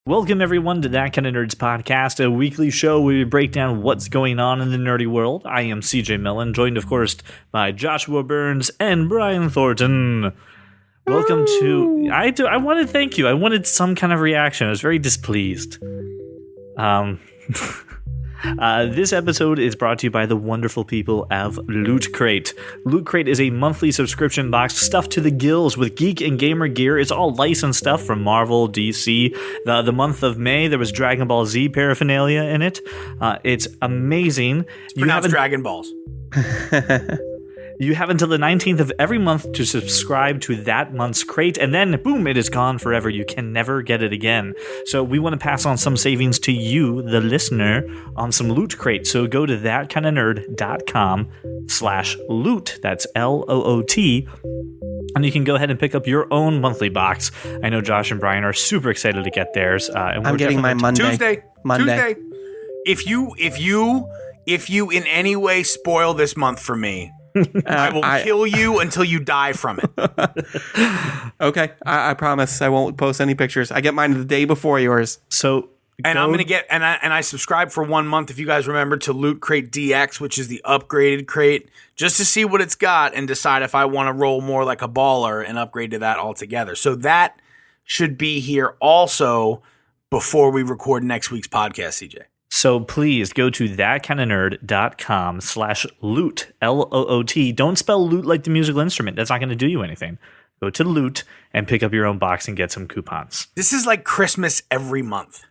Welcome, everyone, to That Kind of Nerds podcast, a weekly show where we break down what's going on in the nerdy world. I am CJ Millen, joined, of course, by Joshua Burns and Brian Thornton. Welcome to... I wanted to thank you. I wanted some kind of reaction. I was very displeased. This episode is brought to you by the wonderful people of Loot Crate. Loot Crate is a monthly subscription box stuffed to the gills with geek and gamer gear. It's all licensed stuff from Marvel, DC. The month of May, there was Dragon Ball Z paraphernalia in it. It's amazing. It's pronounced Dragon Balls. You have until the 19th of every month to subscribe to that month's crate, and then, boom, it is gone forever. You can never get it again. So we want to pass on some savings to you, the listener, on some Loot Crate. So go to thatkindofnerd.com/loot. That's LOOT. And you can go ahead and pick up your own monthly box. I know Josh and Brian are super excited to get theirs. And I'm getting my Monday. Tuesday. If you in any way spoil this month for me, I will kill you until you die from it. Okay, I promise I won't post any pictures. I get mine the day before yours. I'm gonna get and I subscribe for 1 month, if you guys remember, to Loot Crate DX, which is the upgraded crate, just to see what it's got and decide if I want to roll more like a baller and upgrade to that altogether. So that should be here also before we record next week's podcast, CJ. So please go to thatkindofnerd.com/loot, LOOT. Don't spell loot like the musical instrument. That's not going to do you anything. Go to Loot and pick up your own box and get some coupons. This is like Christmas every month.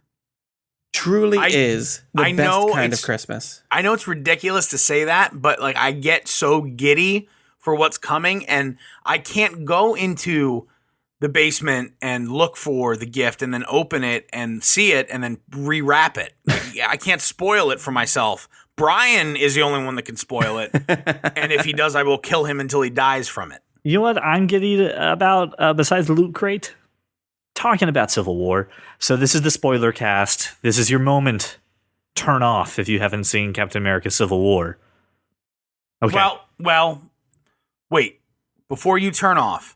Truly is the best kind of Christmas. I know it's ridiculous to say that, but like I get so giddy for what's coming, and I can't go into the basement and look for the gift and then open it and see it and then rewrap it. I can't spoil it for myself. Brian is the only one that can spoil it. And if he does, I will kill him until he dies from it. You know what I'm giddy about besides the Loot Crate? Talking about Civil War. So this is the Spoilercast. This is your moment. Turn off if you haven't seen Captain America Civil War. Okay. Well, wait. Before you turn off,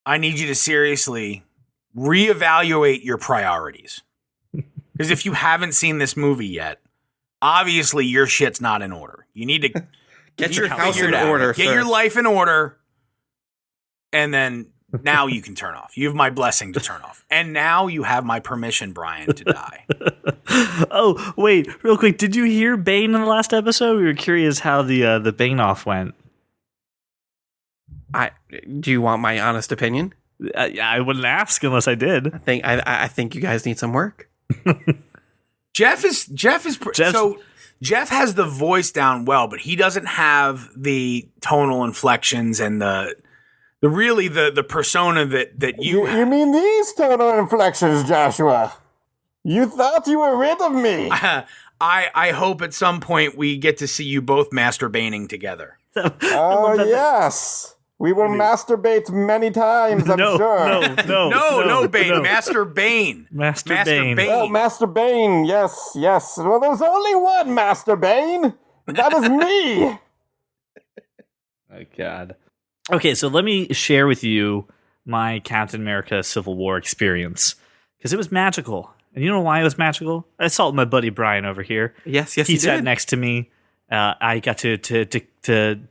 I need you to seriously reevaluate your priorities. Because if you haven't seen this movie yet, obviously your shit's not in order. You need to get your house in order. Get your life in order. And then now you can turn off. You have my blessing to turn off. And now you have my permission, Brian, to die. Oh, wait, real quick. Did you hear Bane in the last episode? We were curious how the Bane off went. Do you want my honest opinion? I wouldn't ask unless I did. I think you guys need some work. Jeff has the voice down well, but he doesn't have the tonal inflections and the persona that you have. You mean these tonal inflections, Joshua? You thought you were rid of me. I hope at some point we get to see you both masturbating together. Oh, yes. We will masturbate many times, I'm sure. No, Bane. Master Bane. Master Bane. Oh, Master Bane. Yes. Well, there's only one Master Bane. That is me. Oh, God. Okay, so let me share with you my Captain America Civil War experience. Because it was magical. And you know why it was magical? I saw my buddy Brian over here. Yes, he sat next to me. I got to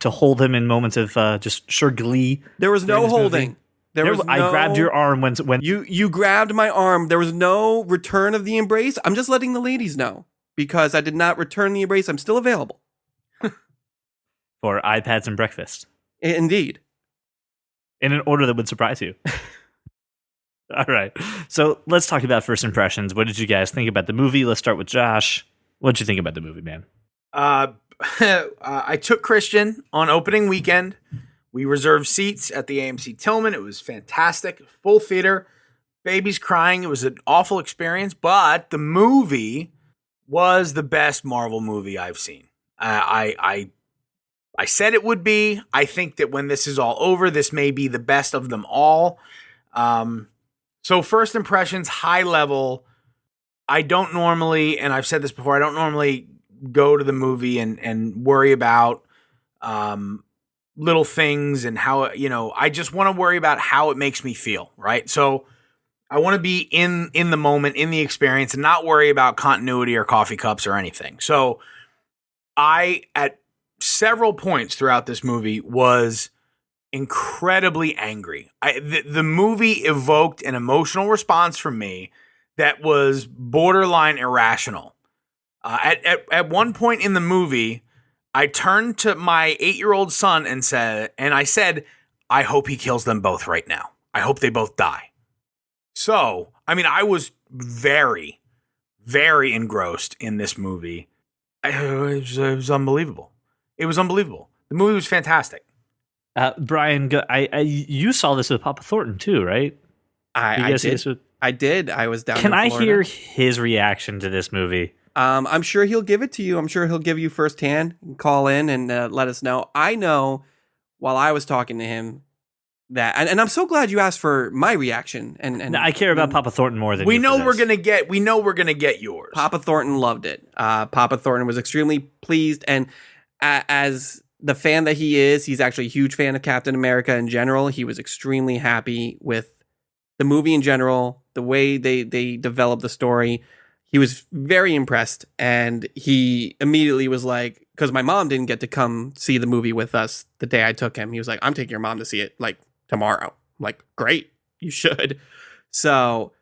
hold him in moments of just sheer glee. There was no holding. I grabbed your arm when you grabbed my arm. There was no return of the embrace. I'm just letting the ladies know because I did not return the embrace. I'm still available for iPads and breakfast. Indeed, in an order that would surprise you. All right, so let's talk about first impressions. What did you guys think about the movie? Let's start with Josh. What did you think about the movie, man? I took Christian on opening weekend. We reserved seats at the AMC Tillman. It was fantastic. Full theater. Babies crying. It was an awful experience, but the movie was the best Marvel movie I've seen. I said it would be. I think that when this is all over, this may be the best of them all. So first impressions, high level. I don't normally, and I've said this before, I don't normally go to the movie and worry about little things and how, I just want to worry about how it makes me feel, right? So I want to be in the moment, in the experience, and not worry about continuity or coffee cups or anything. So I, at several points throughout this movie, was incredibly angry. The movie evoked an emotional response from me that was borderline irrational. At one point in the movie, I turned to my 8-year-old son and I said, I hope he kills them both right now. I hope they both die. So, I mean, I was very, very engrossed in this movie. It was unbelievable. It was unbelievable. The movie was fantastic. Brian, you saw this with Papa Thornton too, right? I did. I did. I was down Can in I Florida. hear his reaction to this movie? I'm sure he'll give it to you. I'm sure he'll give you firsthand. Call in and let us know. I know while I was talking to him that, and I'm so glad you asked for my reaction. And I care about Papa Thornton more than we you know for we're this. gonna get yours. Papa Thornton loved it. Papa Thornton was extremely pleased, and as the fan that he is, he's actually a huge fan of Captain America in general. He was extremely happy with the movie in general, the way they developed the story. He was very impressed, and he immediately was like, because my mom didn't get to come see the movie with us the day I took him. He was like, I'm taking your mom to see it like tomorrow. I'm like, great, you should. So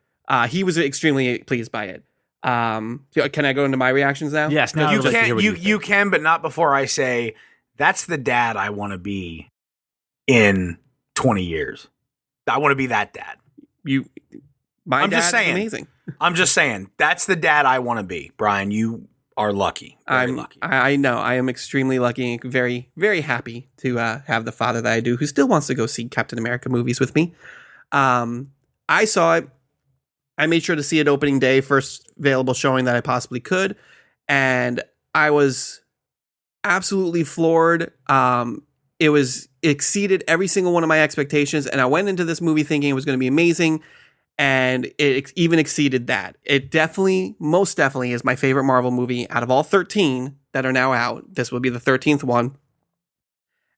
he was extremely pleased by it. Can I go into my reactions now? Yes, no, You I'd like to hear can, what you think. can, but not before I say that's the dad I want to be in 20 years. I want to be that dad. My I'm dad just saying. is amazing. I'm just saying that's the dad I want to be. Brian, you are lucky. Very lucky. I know. I am extremely lucky and very, very happy to have the father that I do, who still wants to go see Captain America movies with me. I saw it. I made sure to see it opening day, first available showing that I possibly could, and I was absolutely floored. It exceeded every single one of my expectations, and I went into this movie thinking it was going to be amazing, and it even exceeded that. It most definitely is my favorite Marvel movie out of all 13 that are now out. This will be the 13th one,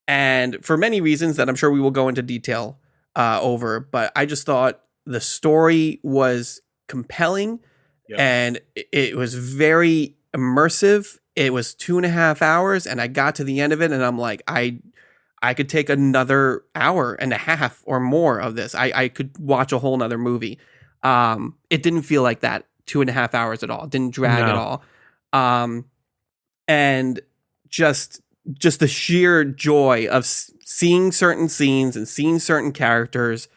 and for many reasons that I'm sure we will go into detail over, but I just thought the story was compelling. Yep. And it was very immersive. It was 2.5 hours, and I got to the end of it, and I'm like, I could take another hour and a half or more of this. I could watch a whole nother movie. It didn't feel like that 2.5 hours at all. It didn't drag at all. And just the sheer joy of seeing certain scenes and seeing certain characters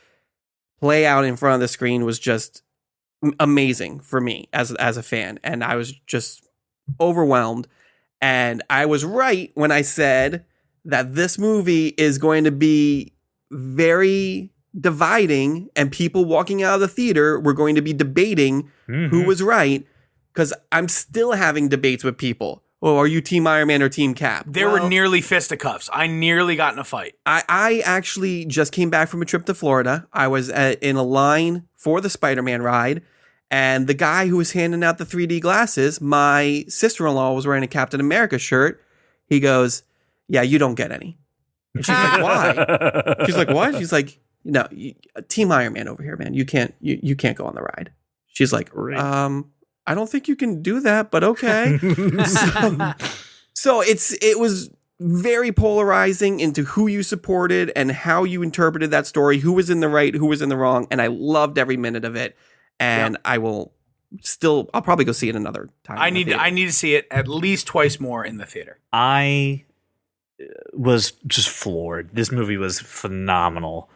play out in front of the screen was just amazing for me as a fan, and I was just overwhelmed. And I was right when I said that this movie is going to be very dividing, and people walking out of the theater were going to be debating who was right, because I'm still having debates with people. Oh, are you Team Iron Man or Team Cap? There were nearly fisticuffs. I nearly got in a fight. I actually just came back from a trip to Florida. I was in a line for the Spider-Man ride, and the guy who was handing out the 3D glasses, my sister-in-law was wearing a Captain America shirt. He goes, yeah, you don't get any. And she's like, why? She's like, what? She's like, no, Team Iron Man over here, man. You can't go on the ride. She's like, I don't think you can do that, but okay. So it was very polarizing into who you supported and how you interpreted that story, who was in the right, who was in the wrong, and I loved every minute of it. And I'll probably go see it another time. I need to see it at least twice more in the theater. I was just floored. This movie was phenomenal.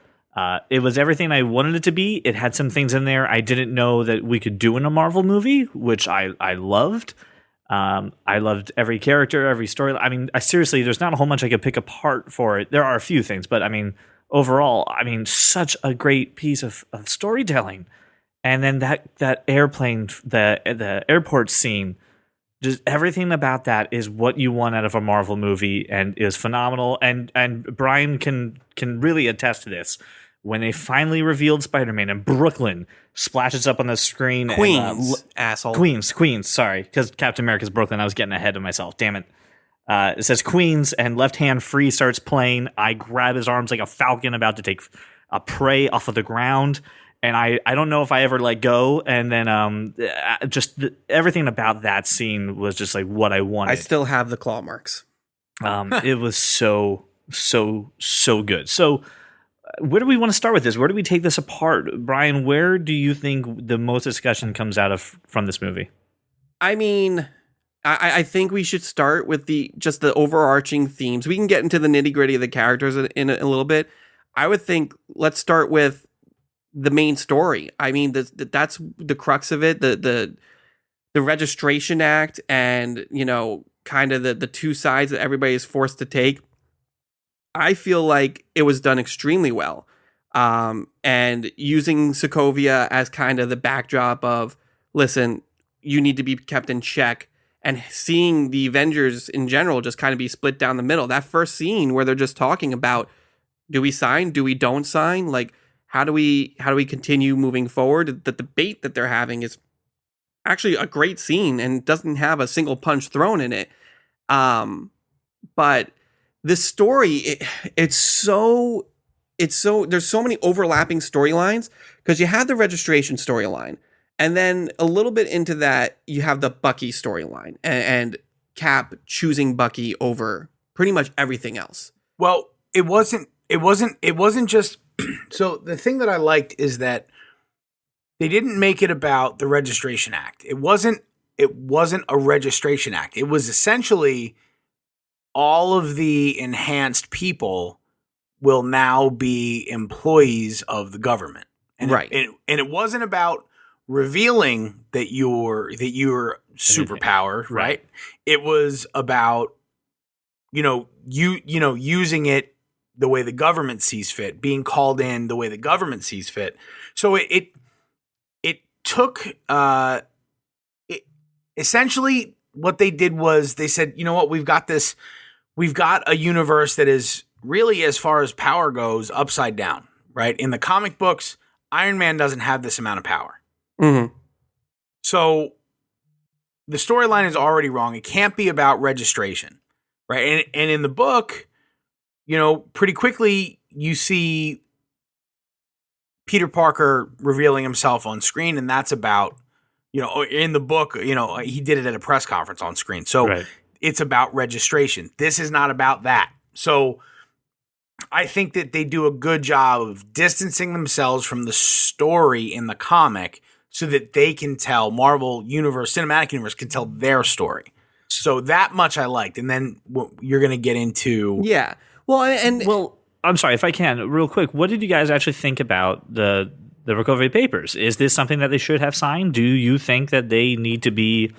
It was everything I wanted it to be. It had some things in there I didn't know that we could do in a Marvel movie, which I loved. I loved every character, every story. I mean, seriously, there's not a whole bunch I could pick apart for it. There are a few things, but I mean, overall, such a great piece of storytelling. And then that airplane, the airport scene, just everything about that is what you want out of a Marvel movie, and is phenomenal. And Brian can really attest to this. When they finally revealed Spider-Man and Brooklyn splashes up on the screen. Queens, asshole. Queens, sorry. Because Captain America's Brooklyn. I was getting ahead of myself. Damn it. It says Queens, and Left Hand Free starts playing. I grab his arms like a falcon about to take a prey off of the ground. and I don't know if I ever let go. And then everything about that scene was just like what I wanted. I still have the claw marks. It was so good. So where do we want to start with this? Where do we take this apart? Brian, where do you think the most discussion comes out of from this movie? I mean, I think we should start with the overarching themes. We can get into the nitty gritty of the characters in a little bit. I would think let's start with the main story. I mean, that's the crux of it. The Registration Act, and kind of the two sides that everybody is forced to take. I feel like it was done extremely well. And using Sokovia as kind of the backdrop of, listen, you need to be kept in check, and seeing the Avengers in general just kind of be split down the middle. That first scene where they're just talking about, do we sign? Do we don't sign? Like, how do we continue moving forward? The debate that they're having is actually a great scene and doesn't have a single punch thrown in it. But this story, it's so there's so many overlapping storylines, because you have the registration storyline, and then a little bit into that you have the Bucky storyline, and Cap choosing Bucky over pretty much everything else. Well, it wasn't just so the thing that I liked is that they didn't make it about the Registration Act. It wasn't a Registration Act. It was essentially all of the enhanced people will now be employees of the government. And right. It wasn't about revealing that you're superpowered, right? It was about using it the way the government sees fit, being called in the way the government sees fit. So it took essentially what they did was they said, you know what, we've got a universe that is really, as far as power goes, upside down, right? In the comic books, Iron Man doesn't have this amount of power. Mm-hmm. So the storyline is already wrong. It can't be about registration, right? And in the book, pretty quickly you see Peter Parker revealing himself on screen, and that's about, in the book, he did it at a press conference on screen. So It's about registration. This is not about that. So I think that they do a good job of distancing themselves from the story in the comic so that they can tell, Marvel Universe, Cinematic Universe can tell their story. So that much I liked. And then you're going to get into... Yeah. Well, I'm sorry, if I can, real quick, what did you guys actually think about the Recovery Papers? Is this something that they should have signed? Do you think that they need to be,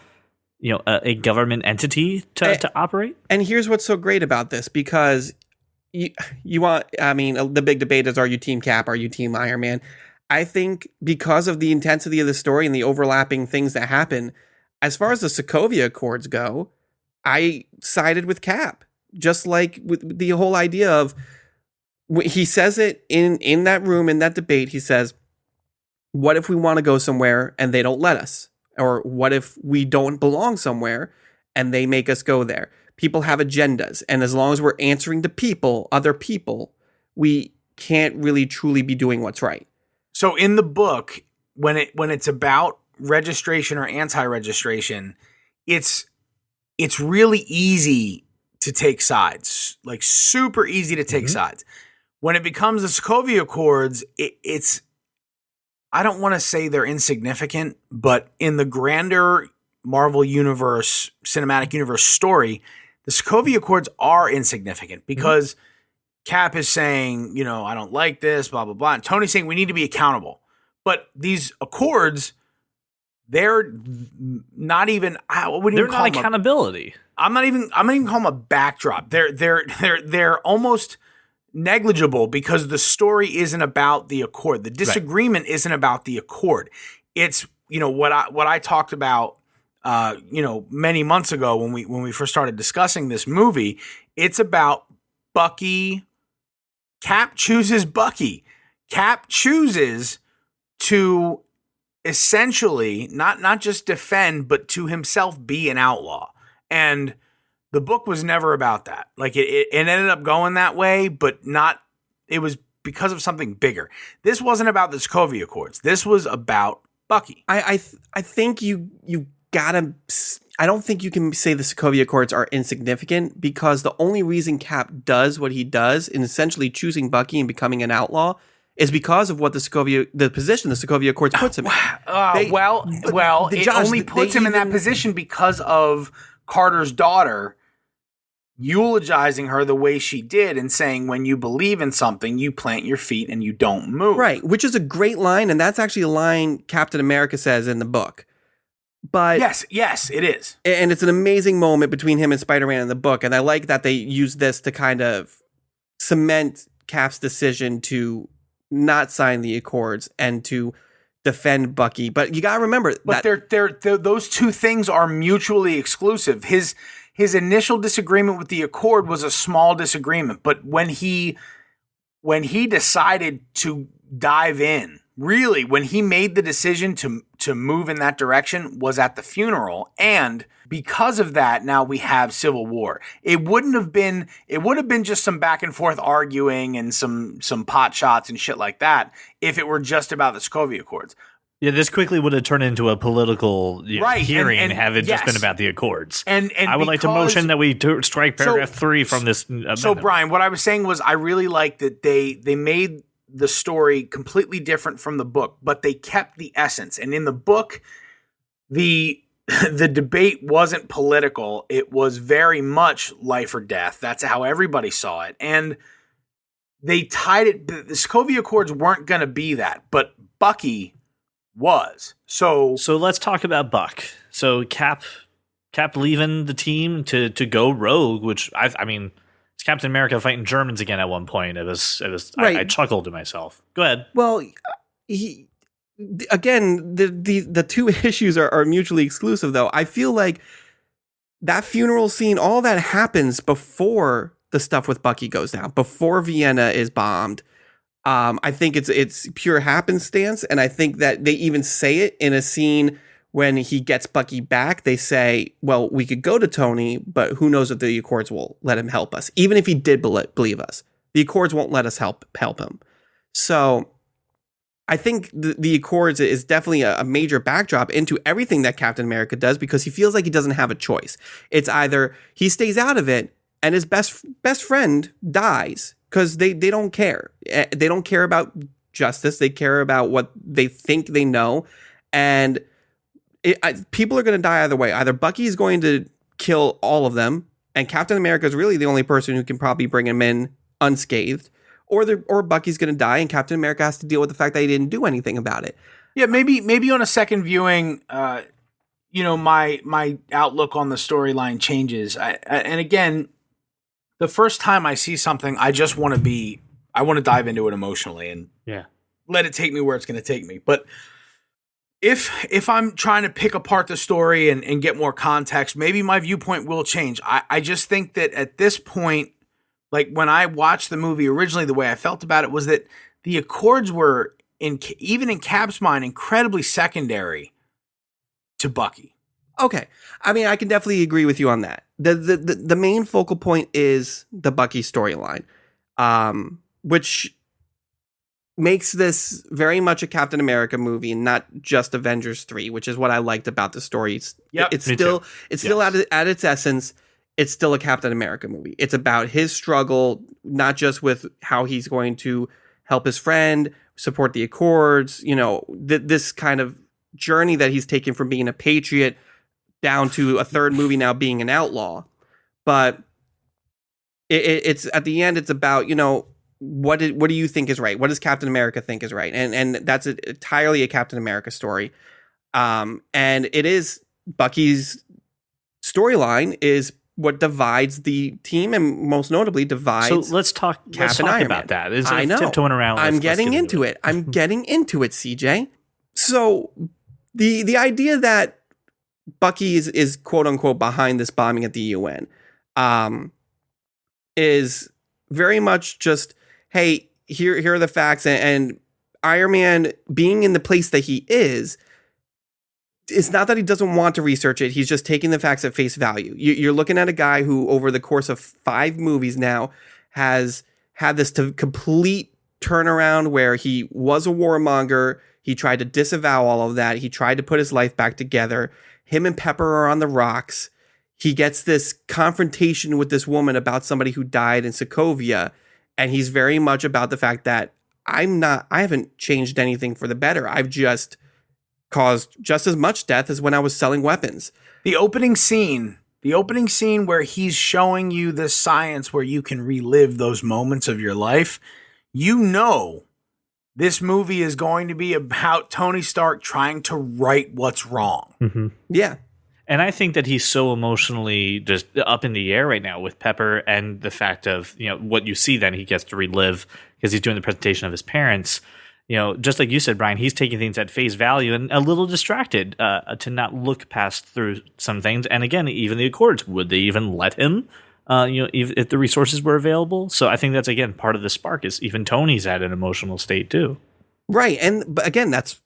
a government entity to operate? And here's what's so great about this, because the big debate is, are you Team Cap? Are you Team Iron Man? I think because of the intensity of the story and the overlapping things that happen, as far as the Sokovia Accords go, I sided with Cap. Just like with the whole idea of, he says it in that room, in that debate, he says, what if we want to go somewhere and they don't let us? Or what if we don't belong somewhere and they make us go there? People have agendas, and as long as we're answering to other people, we can't really truly be doing what's right. So in the book, when it's about registration or anti-registration, it's really easy to take sides, like super easy to take sides. When it becomes the Sokovia Accords, it's I don't want to say they're insignificant, but in the grander Marvel Universe, Cinematic Universe story, the Sokovia Accords are insignificant because Cap is saying, I don't like this, blah, blah, blah. And Tony's saying we need to be accountable. But these Accords, they're not even, I wouldn't even call them accountability. I'm not even calling them a backdrop. They're almost negligible because the story isn't about the Accord. The disagreement isn't about the Accord. It's, what I talked about many months ago when we first started discussing this movie. It's about Bucky. Cap chooses Bucky. Cap chooses to essentially not just defend, but to himself be an outlaw. And the book was never about that. Like it ended up going that way, but not. It was because of something bigger. This wasn't about the Sokovia Accords. This was about Bucky. I think you gotta. I don't think you can say the Sokovia Accords are insignificant, because the only reason Cap does what he does in essentially choosing Bucky and becoming an outlaw is because of what the position the Sokovia Accords puts him in. It only puts him in that position because of Carter's daughter eulogizing her the way she did and saying, when you believe in something, you plant your feet and you don't move. Right, which is a great line, and that's actually a line Captain America says in the book. But yes, it is. And it's an amazing moment between him and Spider-Man in the book, and I like that they use this to kind of cement Cap's decision to not sign the Accords and to defend Bucky. But you got to remember that those two things are mutually exclusive. His initial disagreement with the Accord was a small disagreement, but when he decided to dive in, really, when he made the decision to move in that direction, was at the funeral. And because of that, now we have Civil War. It would have been just some back and forth arguing and some pot shots and shit like that if it were just about the Sokovia Accords. Yeah, this quickly would have turned into a political hearing and have it just been about the Accords. And I would like to motion that we strike paragraph 3 from this amendment. So, Brian, what I was saying was I really like that they made the story completely different from the book, but they kept the essence. And in the book, the debate wasn't political. It was very much life or death. That's how everybody saw it. And they tied it. The Sokovia Accords weren't going to be that, but Bucky was. So let's talk about Buck. So Cap leaving the team to go rogue, which I mean, it's Captain America fighting Germans again at one point. It was right. I chuckled to myself. Go ahead. Well, the two issues are mutually exclusive, though. I feel like that funeral scene, all that happens before the stuff with Bucky goes down, before Vienna is bombed. I think it's pure happenstance, and I think that they even say it in a scene when he gets Bucky back. They say, well, we could go to Tony, but who knows if the Accords will let him help us. Even if he did believe us, the Accords won't let us help him. So I think the Accords is definitely a major backdrop into everything that Captain America does, because he feels like he doesn't have a choice. It's either he stays out of it and his best friend dies, because they don't care. They don't care about justice. They care about what they think they know. And people are going to die either way. Either Bucky is going to kill all of them, and Captain America is really the only person who can probably bring him in unscathed, or Bucky's going to die, and Captain America has to deal with the fact that he didn't do anything about it. Yeah, maybe on a second viewing, my outlook on the storyline changes. And again, the first time I see something, I want to dive into it emotionally and let it take me where it's going to take me. But if I'm trying to pick apart the story and get more context, maybe my viewpoint will change. I just think that at this point, like when I watched the movie originally, the way I felt about it was that the Accords were, even in Cap's mind, incredibly secondary to Bucky. Okay. I mean, I can definitely agree with you on that. The main focal point is the Bucky storyline, which makes this very much a Captain America movie and not just Avengers 3, which is what I liked about the story. It's still at its essence, it's still a Captain America movie. It's about his struggle, not just with how he's going to help his friend, support the Accords, this kind of journey that he's taken from being a patriot down to a third movie now being an outlaw. But it's at the end, it's about, what do you think is right? What does Captain America think is right? And that's entirely a Captain America story. And it is Bucky's storyline is what divides the team, and most notably divides. So let's talk about that. I know. Tiptoeing around. I'm getting into it. I'm getting into it, CJ. So the idea that Bucky is quote unquote behind this bombing at the UN is very much just, hey, here are the facts, and Iron Man being in the place that he is, it's not that he doesn't want to research it. He's just taking the facts at face value. You're looking at a guy who over the course of 5 movies now has had this complete turnaround where he was a warmonger. He tried to disavow all of that. He tried to put his life back together. Him and Pepper are on the rocks. He gets this confrontation with this woman about somebody who died in Sokovia. And he's very much about the fact that I haven't changed anything for the better. I've just caused just as much death as when I was selling weapons. The opening scene where he's showing you this science where you can relive those moments of your life, this movie is going to be about Tony Stark trying to right what's wrong. Mm-hmm. Yeah. And I think that he's so emotionally just up in the air right now with Pepper, and the fact of, what you see then he gets to relive because he's doing the presentation of his parents. Just like you said, Brian, he's taking things at face value and a little distracted to not look past through some things. And again, even the Accords, would they even let him? If the resources were available. So I think that's, again, part of the spark is even Tony's at an emotional state too. Right. But again, that's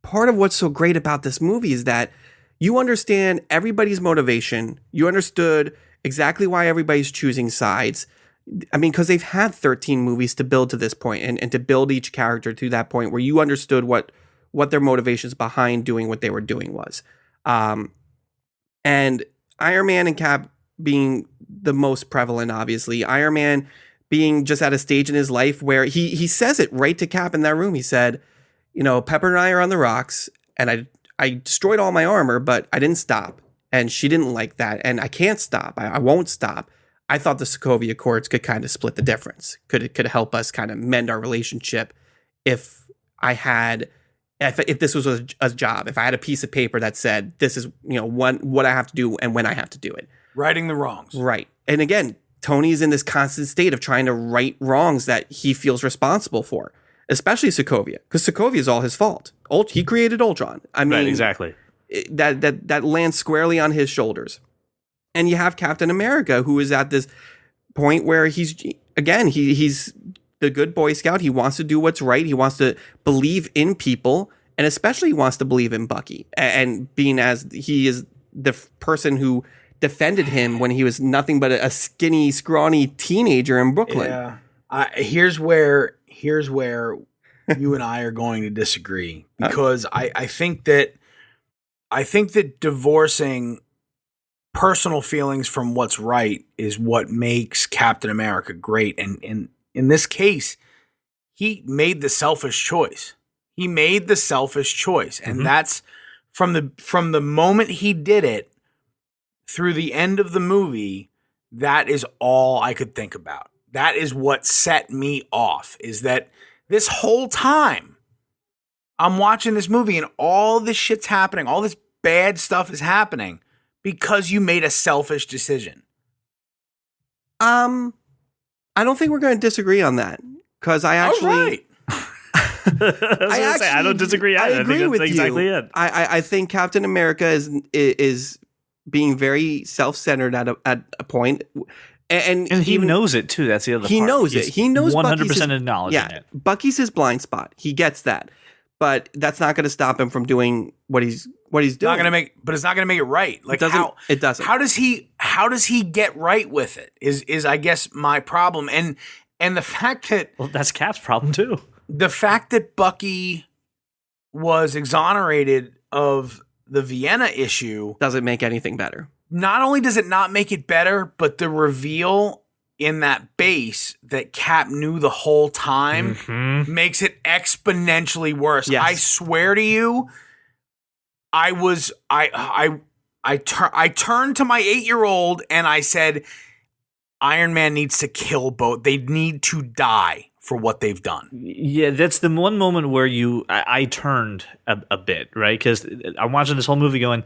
part of what's so great about this movie is that you understand everybody's motivation. You understood exactly why everybody's choosing sides. I mean, because they've had 13 movies to build to this point and to build each character to that point where you understood what their motivations behind doing what they were doing was. And Iron Man and Cap being the most prevalent, obviously. Iron Man being just at a stage in his life where he says it right to Cap in that room. He said, Pepper and I are on the rocks, and I destroyed all my armor, but I didn't stop. And she didn't like that, and I can't stop. I won't stop. I thought the Sokovia Accords could kind of split the difference. Could help us kind of mend our relationship if this was a job, if I had a piece of paper that said, this is, what I have to do and when I have to do it. Righting the wrongs. Right. And again, Tony's in this constant state of trying to right wrongs that he feels responsible for, especially Sokovia, because Sokovia is all his fault. He created Ultron. I mean, right, exactly. That lands squarely on his shoulders. And you have Captain America, who is at this point where he's the good Boy Scout. He wants to do what's right. He wants to believe in people, and especially he wants to believe in Bucky. And being as he is the person who defended him when he was nothing but a skinny, scrawny teenager in Brooklyn. Yeah. Here's where you and I are going to disagree, because I think that divorcing personal feelings from what's right is what makes Captain America great. And in this case, he made the selfish choice. And that's from the moment he did it through the end of the movie, that is all I could think about. That is what set me off, is that this whole time I'm watching this movie and all this shit's happening, all this bad stuff is happening because you made a selfish decision. I don't think we're going to disagree on that, because I actually... I don't disagree. I agree think with that's exactly you. it. I think Captain America is being very self-centered at a point, and he knows it too. That's the other. He part. knows it. He knows 100% acknowledging it. Bucky's his blind spot. He gets that, but that's not going to stop him from doing what he's doing. It's not going to make it right. Like it doesn't. How does he get right with it? Is I guess my problem, and the fact that that's Cap's problem too. The fact that Bucky was exonerated of the Vienna issue doesn't make anything better. Not only does it not make it better, but the reveal in that base that Cap knew the whole time makes it exponentially worse. Yes. I swear to you, I turned to my 8-year-old and I said, Iron Man needs to kill both. They need to die for what they've done. Yeah, that's the one moment where I turned a bit, right? Because I'm watching this whole movie going,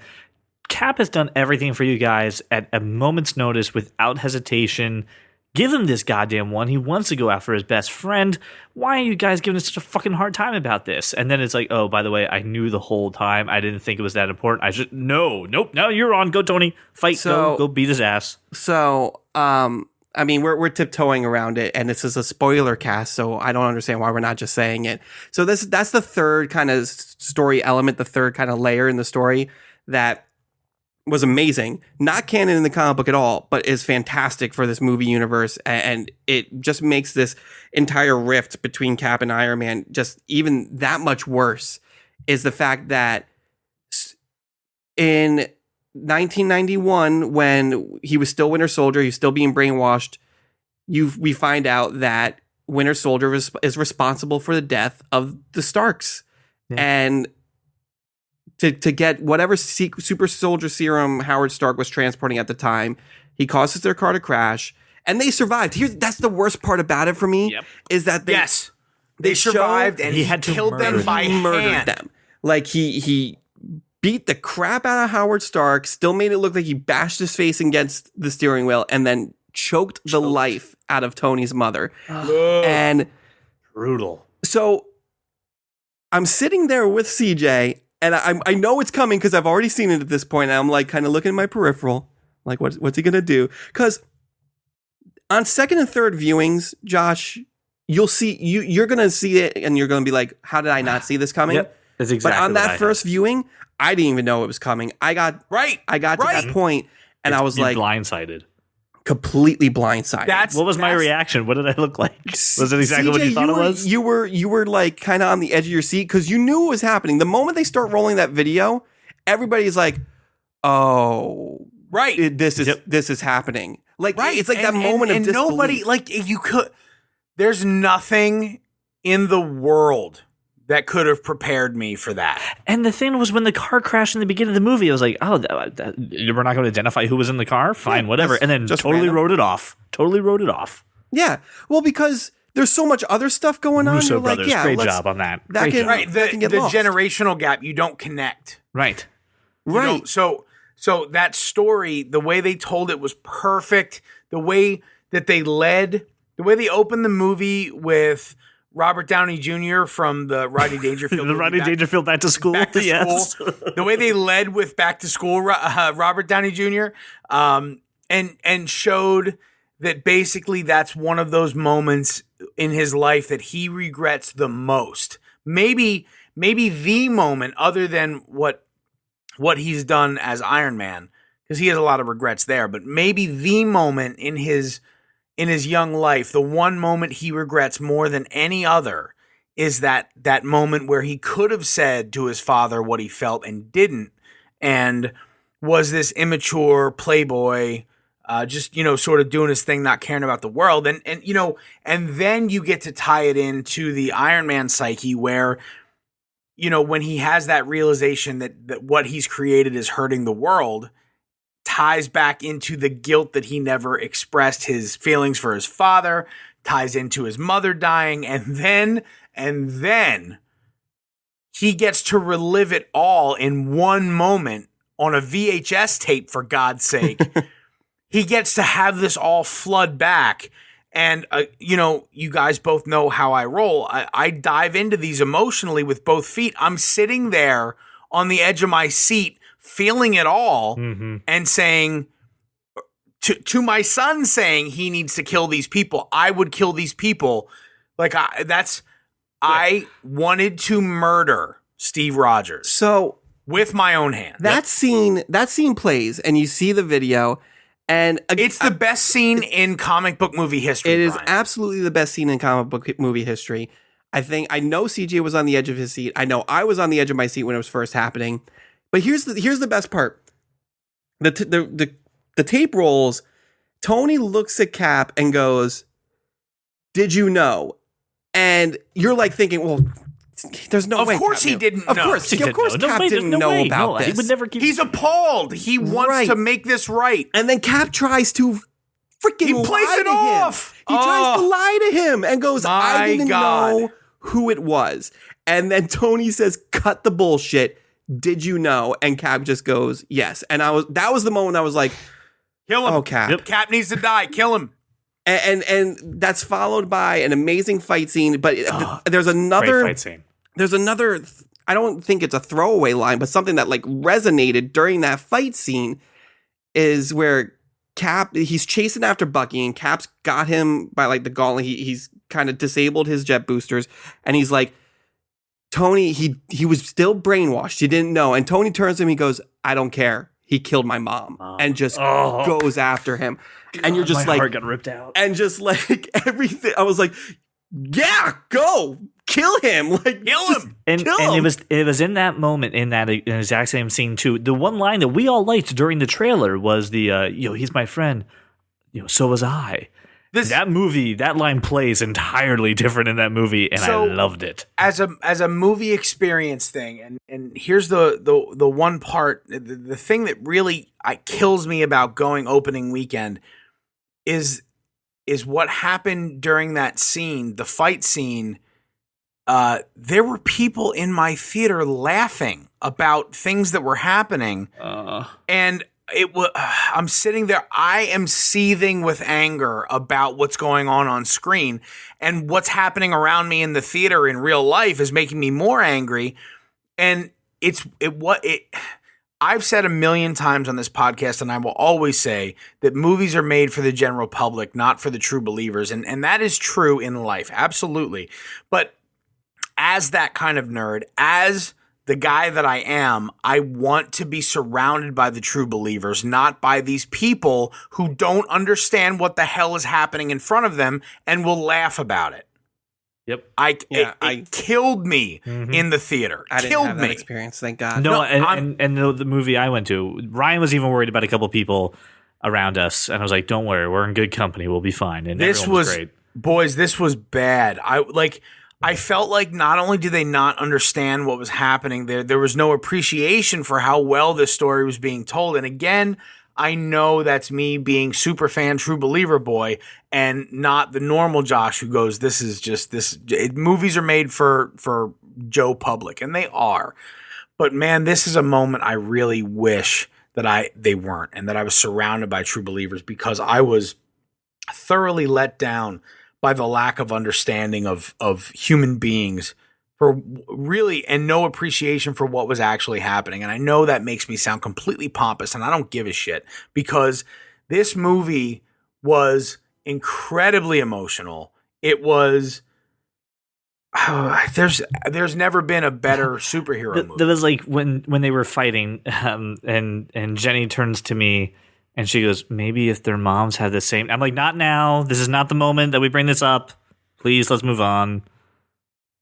Cap has done everything for you guys at a moment's notice without hesitation. Give him this goddamn one. He wants to go after his best friend. Why are you guys giving us such a fucking hard time about this? And then it's like, oh, by the way, I knew the whole time. I didn't think it was that important. Nope, you're on. Go, Tony. Fight, go beat his ass. So, I mean, we're tiptoeing around it, and this is a spoiler cast, so I don't understand why we're not just saying it. So that's the third kind of story element, the third kind of layer in the story that was amazing. Not canon in the comic book at all, but is fantastic for this movie universe. And it just makes this entire rift between Cap and Iron Man just even that much worse, is the fact that in 1991, when he was still Winter Soldier, he was still being brainwashed, we find out that Winter Soldier is responsible for the death of the Starks. Yeah. And to get whatever super soldier serum Howard Stark was transporting at the time, he causes their car to crash, and they survived. That's the worst part about it for me, is that they survived, and he had to killed them by murdered them. Like he beat the crap out of Howard Stark, still made it look like he bashed his face against the steering wheel, and then choked the life out of Tony's mother. And brutal. So I'm sitting there with CJ, and I know it's coming because I've already seen it at this point. And I'm like kind of looking at my peripheral, like what's he gonna do? Because on second and third viewings, Josh, you'll see you're gonna see it, and you're gonna be like, "How did I not see this coming?" Yep, that's exactly. But on that first viewing, I didn't even know it was coming. I got to that point, and I was like blindsided. Completely blindsided. What was my reaction? What did I look like? Was it exactly what you thought it was? You were like kind of on the edge of your seat because you knew what was happening. The moment they start rolling that video, everybody's like, "Oh, right, this is happening." Like, it's like that moment of disbelief. Nobody there's nothing in the world that could have prepared me for that. And the thing was, when the car crashed in the beginning of the movie, I was like, oh, we're not going to identify who was in the car? Fine, whatever. And then totally wrote it off. Yeah. Well, because there's so much other stuff going on. Russo brothers, great job on that. The generational gap, you don't connect. Right. Right. So that story, the way they told it was perfect. The way that they opened the movie with Robert Downey Jr. from the Rodney Dangerfield. Dangerfield Back to School. Yes. The way they led with Back to School, Robert Downey Jr. And showed that basically that's one of those moments in his life that he regrets the most. Maybe the moment, other than what he's done as Iron Man, because he has a lot of regrets there, but maybe the moment in his young life, the one moment he regrets more than any other is that moment where he could have said to his father what he felt and didn't, and was this immature playboy, just, sort of doing his thing, not caring about the world. And then you get to tie it into the Iron Man psyche where, when he has that realization that what he's created is hurting the world, ties back into the guilt that he never expressed his feelings for his father, ties into his mother dying, and then he gets to relive it all in one moment on a VHS tape, for God's sake. He gets to have this all flood back. And, you guys both know how I roll. I dive into these emotionally with both feet. I'm sitting there on the edge of my seat, feeling it all, and saying to my son, saying he needs to kill these people. I would kill these people. I wanted to murder Steve Rogers. So with my own hand. That scene plays, and you see the video, and it's the best scene in comic book movie history. It is absolutely the best scene in comic book movie history. I know CJ was on the edge of his seat. I know I was on the edge of my seat when it was first happening. But here's the best part. The tape rolls. Tony looks at Cap and goes, "Did you know?" And you're like thinking, well, there's no way. Of course Cap he knew. didn't Of know. course Cap didn't know about this. He would never He's appalled. He wants to make this right. And then Cap tries to freaking plays lie it to off. him. He tries to lie to him and goes, I didn't know who it was. And then Tony says, cut the bullshit. Did you know? And Cap just goes, yes. And that was the moment I was like, kill him. Oh, Cap. Yep. Cap needs to die. Kill him. And that's followed by an amazing fight scene. But there's another great fight scene. There's another, I don't think it's a throwaway line, but something that like resonated during that fight scene is where Cap, he's chasing after Bucky, and Cap's got him by like the gauntlet. He's kind of disabled his jet boosters, and he's like, Tony, he was still brainwashed. He didn't know. And Tony turns to him, he goes, I don't care. he killed my mom, and just Oh. goes after him. And you're just my like, heart got ripped out. and just like everything. I was like, yeah, go kill him, like Kill just him. And kill him. it was in that moment, in that exact same scene too. The one line that we all liked during the trailer was the he's my friend, so was I. That line plays entirely different in that movie, and So- I loved it. As a movie experience thing, and here's the one part, the thing that really kills me about going opening weekend is what happened during that scene, the fight scene. There were people in my theater laughing about things that were happening, and I'm sitting there. I am seething with anger about what's going on screen, and what's happening around me in the theater in real life is making me more angry. And I've said a million times on this podcast, and I will always say that movies are made for the general public, not for the true believers. And that is true in life. Absolutely. But as that kind of nerd, as the guy that I am, I want to be surrounded by the true believers, not by these people who don't understand what the hell is happening in front of them and will laugh about it. Yep. It killed me in the theater. I didn't Killed have me. that experience, thank God. No, No, and the movie I went to, Ryan was even worried about a couple people around us, and I was like, "Don't worry, we're in good company. We'll be fine." And This everyone was was great. boys. This was bad. I felt like not only did they not understand what was happening there was no appreciation for how well this story was being told. And again, I know that's me being super fan, true believer boy, and not the normal Josh who goes, this is just this. Movies are made for Joe Public, and they are. But man, this is a moment I really wish that they weren't, and that I was surrounded by true believers, because I was thoroughly let down by the lack of understanding of human beings, for really, and no appreciation for what was actually happening. And I know that makes me sound completely pompous, and I don't give a shit, because this movie was incredibly emotional. It was there's never been a better superhero movie. There was like when they were fighting, and Jenny turns to me and she goes, "Maybe if their moms had the same." I'm like, "Not now. This is not the moment that we bring this up. Please, let's move on."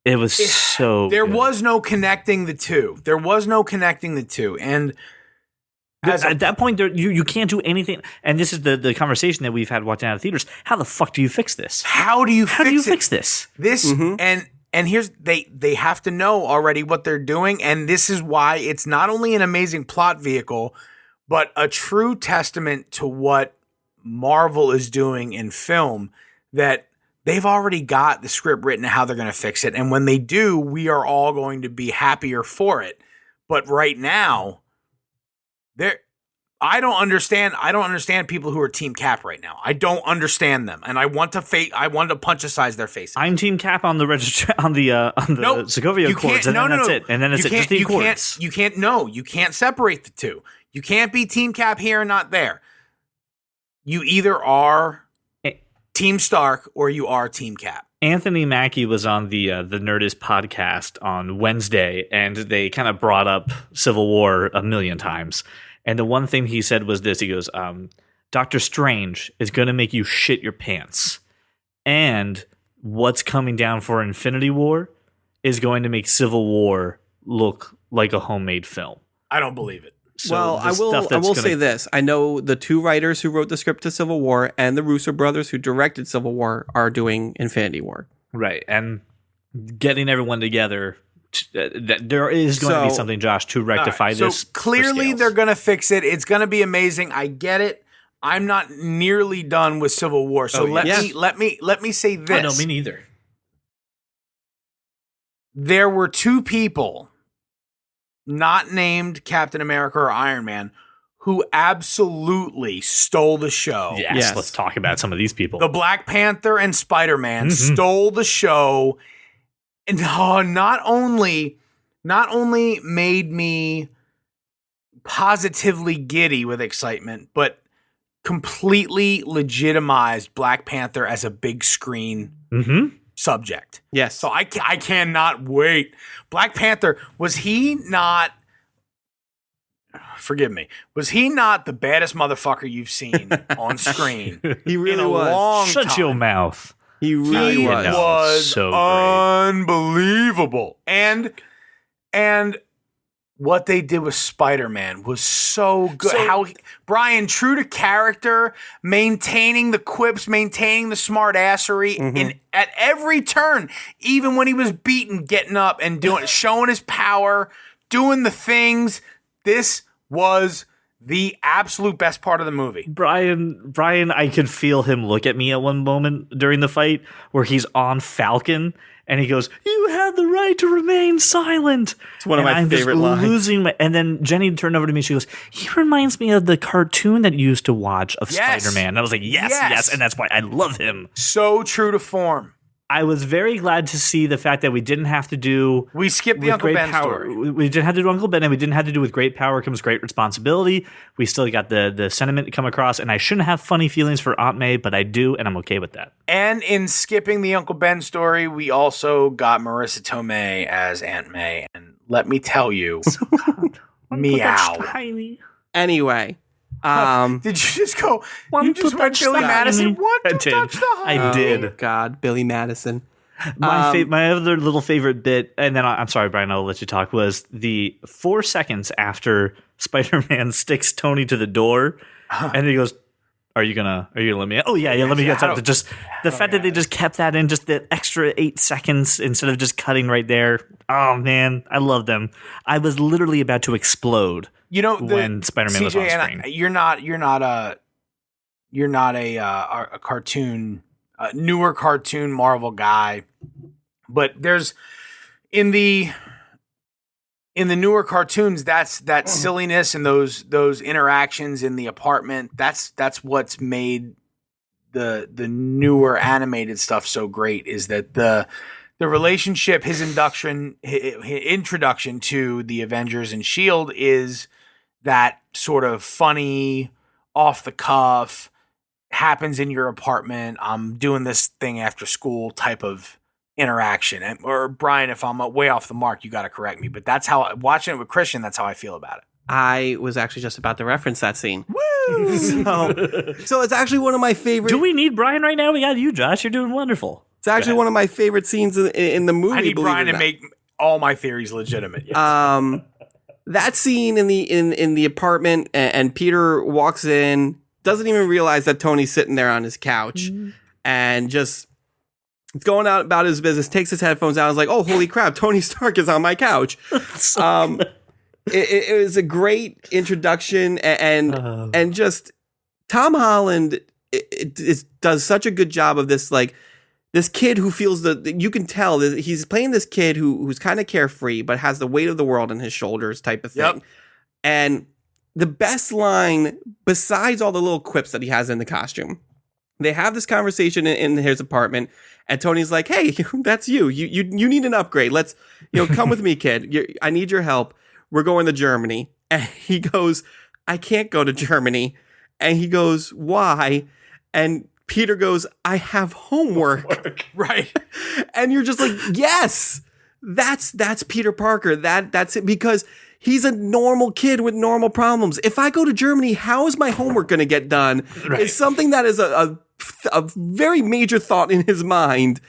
It was so. There good. was no connecting the two. And At that point, you can't do anything. And this is the conversation that we've had watching out of theaters. How the fuck do you fix this? how do you fix this? This and here's they have to know already what they're doing, and this is why it's not only an amazing plot vehicle, but a true testament to what Marvel is doing in film, that they've already got the script written and how they're going to fix it. And when they do, we are all going to be happier for it. But right now, I don't understand people who are Team Cap right now. I don't understand them, and I want to punch their faces. I'm Team Cap on the Sokovia Accords, and then that's it. And then it's just the Accords. You can't separate the two. You can't be Team Cap here and not there. You either are Team Stark or you are Team Cap. Anthony Mackie was on the Nerdist podcast on Wednesday, and they kind of brought up Civil War a million times. And the one thing he said was this. He goes, Doctor Strange is going to make you shit your pants. And what's coming down for Infinity War is going to make Civil War look like a homemade film. I don't believe it. So well, I will say this. I know the two writers who wrote the script to Civil War and the Russo brothers who directed Civil War are doing Infinity War. Right. And getting everyone together, there is going to be something, Josh, to rectify this. So clearly they're going to fix it. It's going to be amazing. I get it. I'm not nearly done with Civil War. So let me say this. Oh, no, me neither. There were two people not named Captain America or Iron Man who absolutely stole the show. Yes, let's talk about some of these people. The Black Panther and Spider-Man stole the show, and not only made me positively giddy with excitement, but completely legitimized Black Panther as a big screen subject. Yes. So I cannot wait. Black Panther, was he not forgive me, was he not the baddest motherfucker you've seen on screen? He really in a was. long Shut time? your mouth. He really He was. was So great. unbelievable. And what they did with Spider-Man was so good. Brian, true to character, maintaining the quips, maintaining the smart assery at every turn, even when he was beaten, getting up and showing his power, doing the things. This was the absolute best part of the movie. Brian, I could feel him look at me at one moment during the fight where he's on Falcon and he goes, "You had the right to remain silent." It's one of my favorite lines. And then Jenny turned over to me. She goes, "He reminds me of the cartoon that you used to watch of Yes. Spider-Man." And I was like, yes, and that's why I love him. So true to form. I was very glad to see the fact that we didn't have to do. We skipped the with Uncle great Ben power. story. We didn't have to do Uncle Ben, and we didn't have to do with great power comes great responsibility. We still got the sentiment to come across, and I shouldn't have funny feelings for Aunt May, but I do, and I'm okay with that. And in skipping the Uncle Ben story, we also got Marissa Tomei as Aunt May. And let me tell you, meow. Anyway, Did you just go? You just went Billy Madison. Want to touch the I heart? did. oh God, Billy Madison. My other little favorite bit, and then I'm sorry, Brian, I'll let you talk, was the 4 seconds after Spider-Man sticks Tony to the door, and he goes, Are you gonna let me? Oh yeah, let me get that. Just the fact that they just kept that in, just the extra 8 seconds instead of just cutting right there. Oh man, I love them. I was literally about to explode. When Spider-Man was on screen. You're not a cartoon, newer cartoon Marvel guy, but there's in the newer cartoons that silliness and those interactions in the apartment. That's what's made the newer animated stuff so great. Is that the relationship, his introduction to the Avengers and S.H.I.E.L.D. is that sort of funny, off the cuff, happens in your apartment, I'm doing this thing after school type of interaction. Or Brian, if I'm way off the mark, you got to correct me. But that's how, watching it with Christian, that's how I feel about it. I was actually just about to reference that scene. Woo! So it's actually one of my favorite. Do we need Brian right now? We got you, Josh. You're doing wonderful. It's actually one of my favorite scenes in the movie. I need Brian to not. make all my theories legitimate. Yes. That scene in the apartment, and Peter walks in, doesn't even realize that Tony's sitting there on his couch, and just going out about his business. Takes his headphones out. And is like, "Oh, holy crap! Tony Stark is on my couch." It was a great introduction, and just Tom Holland does such a good job of this, like. This kid who feels you can tell that he's playing this kid who's kind of carefree, but has the weight of the world on his shoulders type of thing. Yep. And the best line, besides all the little quips that he has in the costume, they have this conversation in his apartment, and Tony's like, "Hey, that's you. You need an upgrade. Let's, come with me, kid. I need your help. We're going to Germany." And he goes, "I can't go to Germany." And he goes, "Why?" And Peter goes, "I have homework." Right. And you're just like, yes, that's Peter Parker. That's it, because he's a normal kid with normal problems. If I go to Germany, how is my homework going to get done? Right. It's something that is a very major thought in his mind.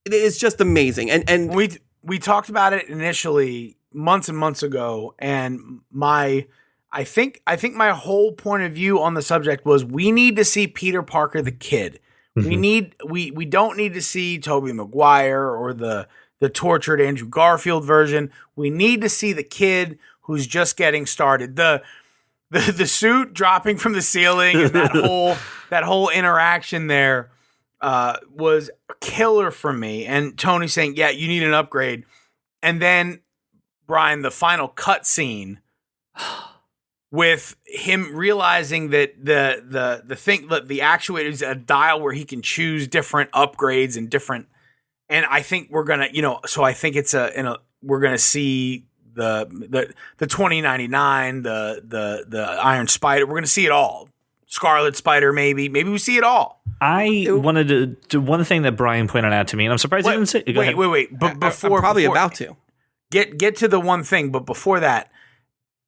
It is just amazing. And we talked about it initially months and months ago, and I think my whole point of view on the subject was we need to see Peter Parker the kid. Mm-hmm. We don't need to see Tobey Maguire or the tortured Andrew Garfield version. We need to see the kid who's just getting started. The suit dropping from the ceiling and that whole interaction there was killer for me. And Tony saying, "Yeah, you need an upgrade." And then Brian, the final cut scene with him realizing that the thing, that the actuator is a dial where he can choose different upgrades and different, and I think we're gonna, so I think it's we're gonna see the 2099, the Iron Spider, we're gonna see it all, Scarlet Spider, maybe we see it all. I wanted to do one thing that Brian pointed out to me, and I'm surprised he didn't say. Wait. But before, I'm probably about to get to the one thing, but before that.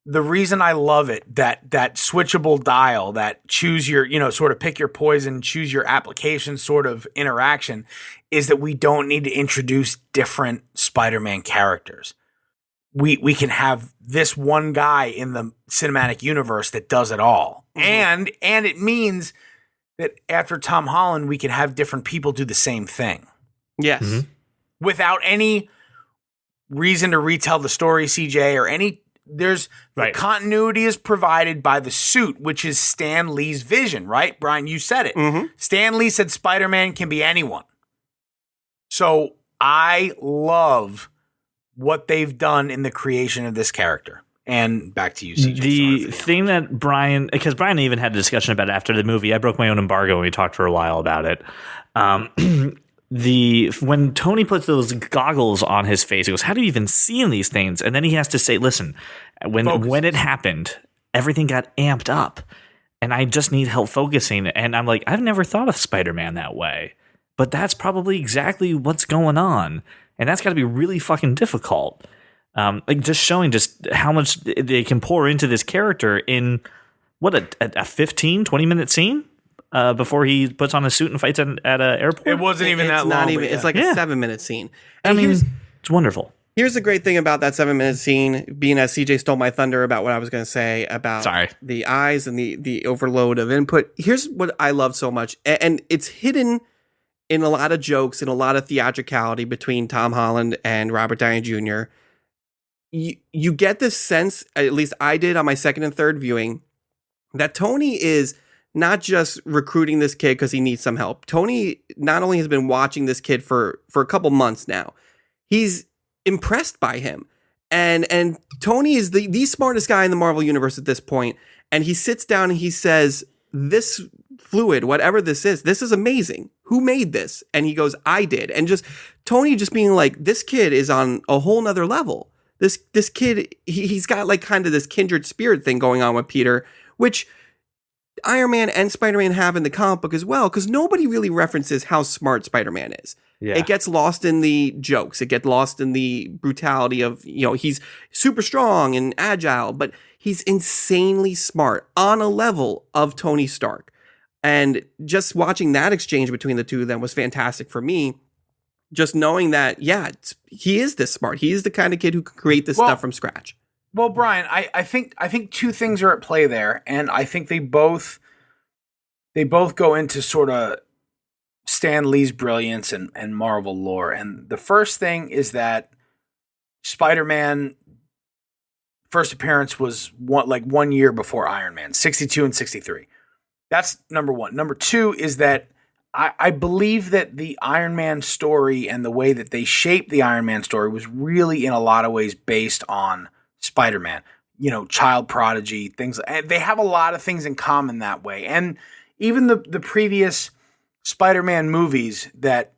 the reason I love it, that switchable dial, that choose your, sort of pick your poison, choose your application sort of interaction, is that we don't need to introduce different Spider-Man characters. We can have this one guy in the cinematic universe that does it all. Mm-hmm. And it means that after Tom Holland, we can have different people do the same thing. Yes. Mm-hmm. Without any reason to retell the story, CJ, or any... The continuity is provided by the suit, which is Stan Lee's vision, right? Brian, you said it. Mm-hmm. Stan Lee said Spider-Man can be anyone. So I love what they've done in the creation of this character. And back to you, CJ. The thing that Brian, because Brian even had a discussion about it after the movie, I broke my own embargo and we talked for a while about it. When Tony puts those goggles on his face, he goes, "How do you even see in these things?" And then he has to say, "Listen, when it happened, everything got amped up, and I just need help focusing." And I'm like, I've never thought of Spider-Man that way, but that's probably exactly what's going on, and that's got to be really fucking difficult. Like just showing just how much they can pour into this character in what a 15, 20-minute scene. Before he puts on a suit and fights at an airport. It wasn't even that long. It's like a 7-minute scene. And I mean, it's wonderful. Here's the great thing about that 7-minute scene, being as CJ stole my thunder about what I was going to say about the eyes and the overload of input. Here's what I love so much. And it's hidden in a lot of jokes and a lot of theatricality between Tom Holland and Robert Downey Jr. You get this sense, at least I did on my second and third viewing, that Tony is not just recruiting this kid because he needs some help. Tony not only has been watching this kid for a couple months now, he's impressed by him. And Tony is the smartest guy in the Marvel universe at this point. And he sits down and he says, "This fluid, whatever this is amazing. Who made this?" And he goes, "I did." And just Tony just being like, this kid is on a whole nother level. This kid, he's got like kind of this kindred spirit thing going on with Peter, which Iron Man and Spider-Man have in the comic book as well, because nobody really references how smart Spider-Man is. Yeah. It gets lost in the jokes. It gets lost in the brutality of, he's super strong and agile, but he's insanely smart on a level of Tony Stark. And just watching that exchange between the two of them was fantastic for me. Just knowing that, he is this smart. He is the kind of kid who can create this stuff from scratch. Well, Brian, I think two things are at play there, and I think they both go into sort of Stan Lee's brilliance and Marvel lore. And the first thing is that Spider-Man first appearance was 1 year before Iron Man, 62 and 63. That's number one. Number two is that I believe that the Iron Man story and the way that they shaped the Iron Man story was really in a lot of ways based on Spider-Man, child prodigy, things. And they have a lot of things in common that way. And even the previous Spider-Man movies that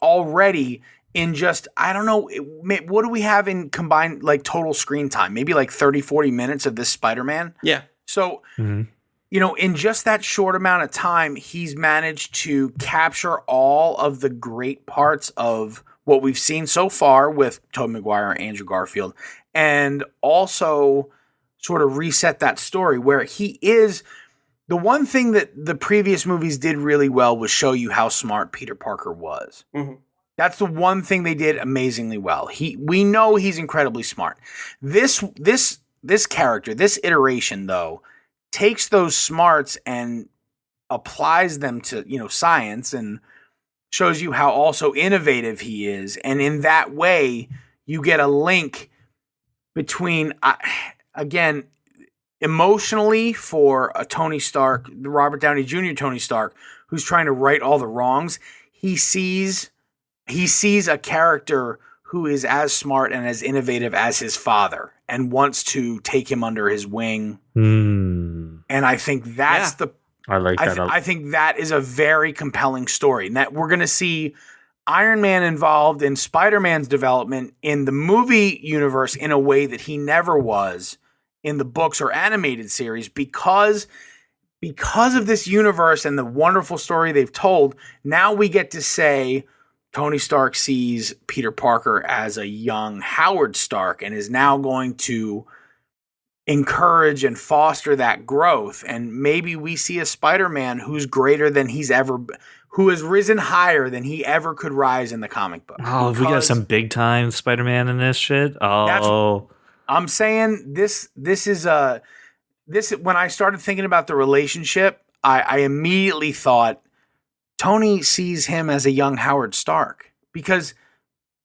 already in just, I don't know, what do we have in combined like total screen time? Maybe like 30, 40 minutes of this Spider-Man. Yeah. So, in just that short amount of time, he's managed to capture all of the great parts of what we've seen so far with Tobey Maguire and Andrew Garfield, and also sort of reset that story where he is. The one thing that the previous movies did really well was show you how smart Peter Parker was. Mm-hmm. That's the one thing they did amazingly well. We know he's incredibly smart. This character, this iteration, though, takes those smarts and applies them to, science and shows you how also innovative he is. And in that way, you get a link between, again, emotionally for a Tony Stark, the Robert Downey Jr. Tony Stark, who's trying to right all the wrongs. He sees a character who is as smart and as innovative as his father and wants to take him under his wing. And I think that's I like that. I think that is a very compelling story, and that we're going to see Iron Man involved in Spider-Man's development in the movie universe in a way that he never was in the books or animated series because of this universe and the wonderful story they've told. Now we get to say Tony Stark sees Peter Parker as a young Howard Stark and is now going to encourage and foster that growth. And maybe we see a Spider-Man who's greater than who has risen higher than he ever could rise in the comic book. Oh, if we got some big time Spider-Man in this shit. Oh, I'm saying this is when I started thinking about the relationship, I immediately thought Tony sees him as a young Howard Stark, because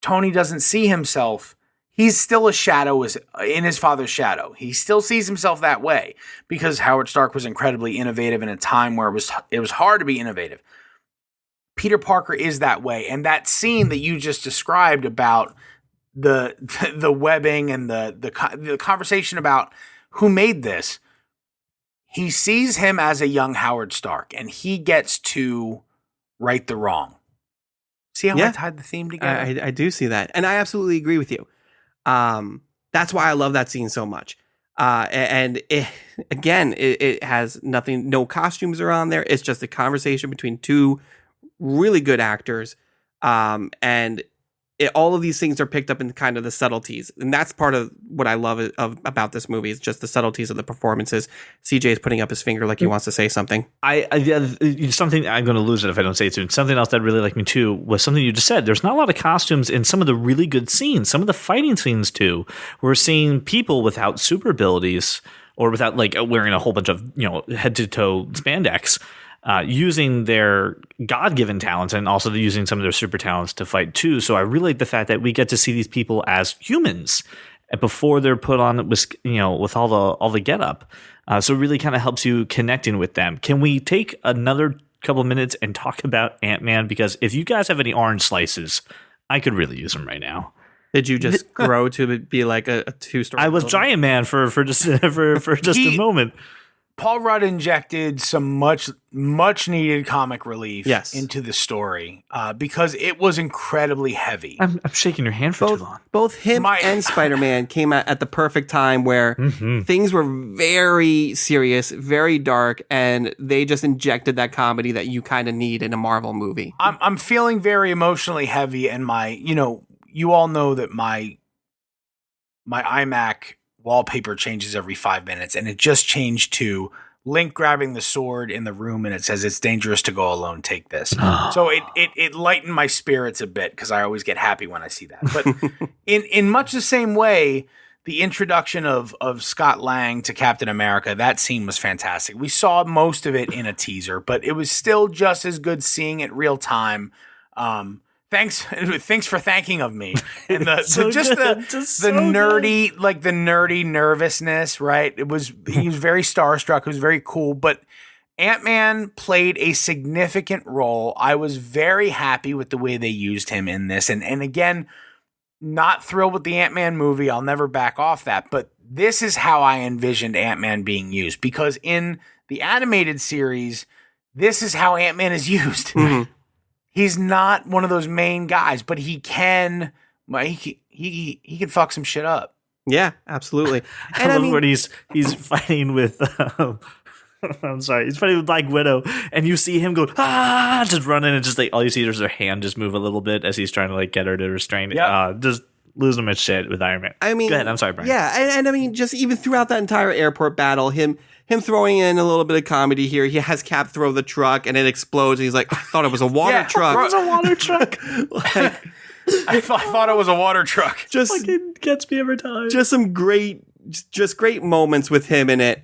Tony doesn't see himself. He's still a shadow in his father's shadow. He still sees himself that way because Howard Stark was incredibly innovative in a time where it was hard to be innovative. Peter Parker is that way. And that scene that you just described about the webbing and the conversation about who made this, he sees him as a young Howard Stark, and he gets to right the wrong. See how I tied the theme together? I do see that. And I absolutely agree with you. That's why I love that scene so much. And it has nothing, no costumes are on there. It's just a conversation between two really good actors. And all of these things are picked up in kind of the subtleties. And that's part of what I love about this movie, is just the subtleties of the performances. CJ is putting up his finger like he wants to say something. Something, I'm going to lose it if I don't say it soon. Something else that really liked me too was something you just said. There's not a lot of costumes in some of the really good scenes. Some of the fighting scenes too. We're seeing people without super abilities or without like wearing a whole bunch of, head to toe spandex. Using their God-given talents and also using some of their super talents to fight too. So I really like the fact that we get to see these people as humans before they're put on with all the getup. So it really kind of helps you connecting with them. Can we take another couple minutes and talk about Ant-Man? Because if you guys have any orange slices, I could really use them right now. Did you just grow to be like a 2-story? I was building? Giant Man for just a moment. Paul Rudd injected some much needed comic relief into the story because it was incredibly heavy. I'm shaking your hand for too long. Both him and Spider-Man came out at the perfect time where things were very serious, very dark, and they just injected that comedy that you kind of need in a Marvel movie. I'm feeling very emotionally heavy, and you all know that my iMac wallpaper changes every 5 minutes, and it just changed to Link grabbing the sword in the room, and it says it's dangerous to go alone, take this. So it lightened my spirits a bit, because I always get happy when I see that. But in much the same way, the introduction of Scott Lang to Captain America, that scene was fantastic. We saw most of it in a teaser, but it was still just as good seeing it real time. Thanks for thanking of me. And the nerdy nervousness, right? He was very starstruck. It was very cool, but Ant-Man played a significant role. I was very happy with the way they used him in this. And again, not thrilled with the Ant-Man movie. I'll never back off that, but this is how I envisioned Ant-Man being used, because in the animated series, this is how Ant-Man is used. Mm-hmm. He's not one of those main guys, but he can fuck some shit up. Yeah, absolutely. And I love when he's fighting with I'm sorry, he's fighting with Black Widow, and you see him go just running, and just like all you see is her hand just move a little bit as he's trying to like get her to restrain it. Yep. Just losing my shit with Iron Man. I mean, go ahead. I'm sorry, Brian. Yeah, and I mean, just even throughout that entire airport battle, him throwing in a little bit of comedy here. He has Cap throw the truck, and it explodes. And he's like, I thought it was a water truck. It was a water truck. I thought it was a water truck. Just fucking gets me every time. Just some great moments with him in it.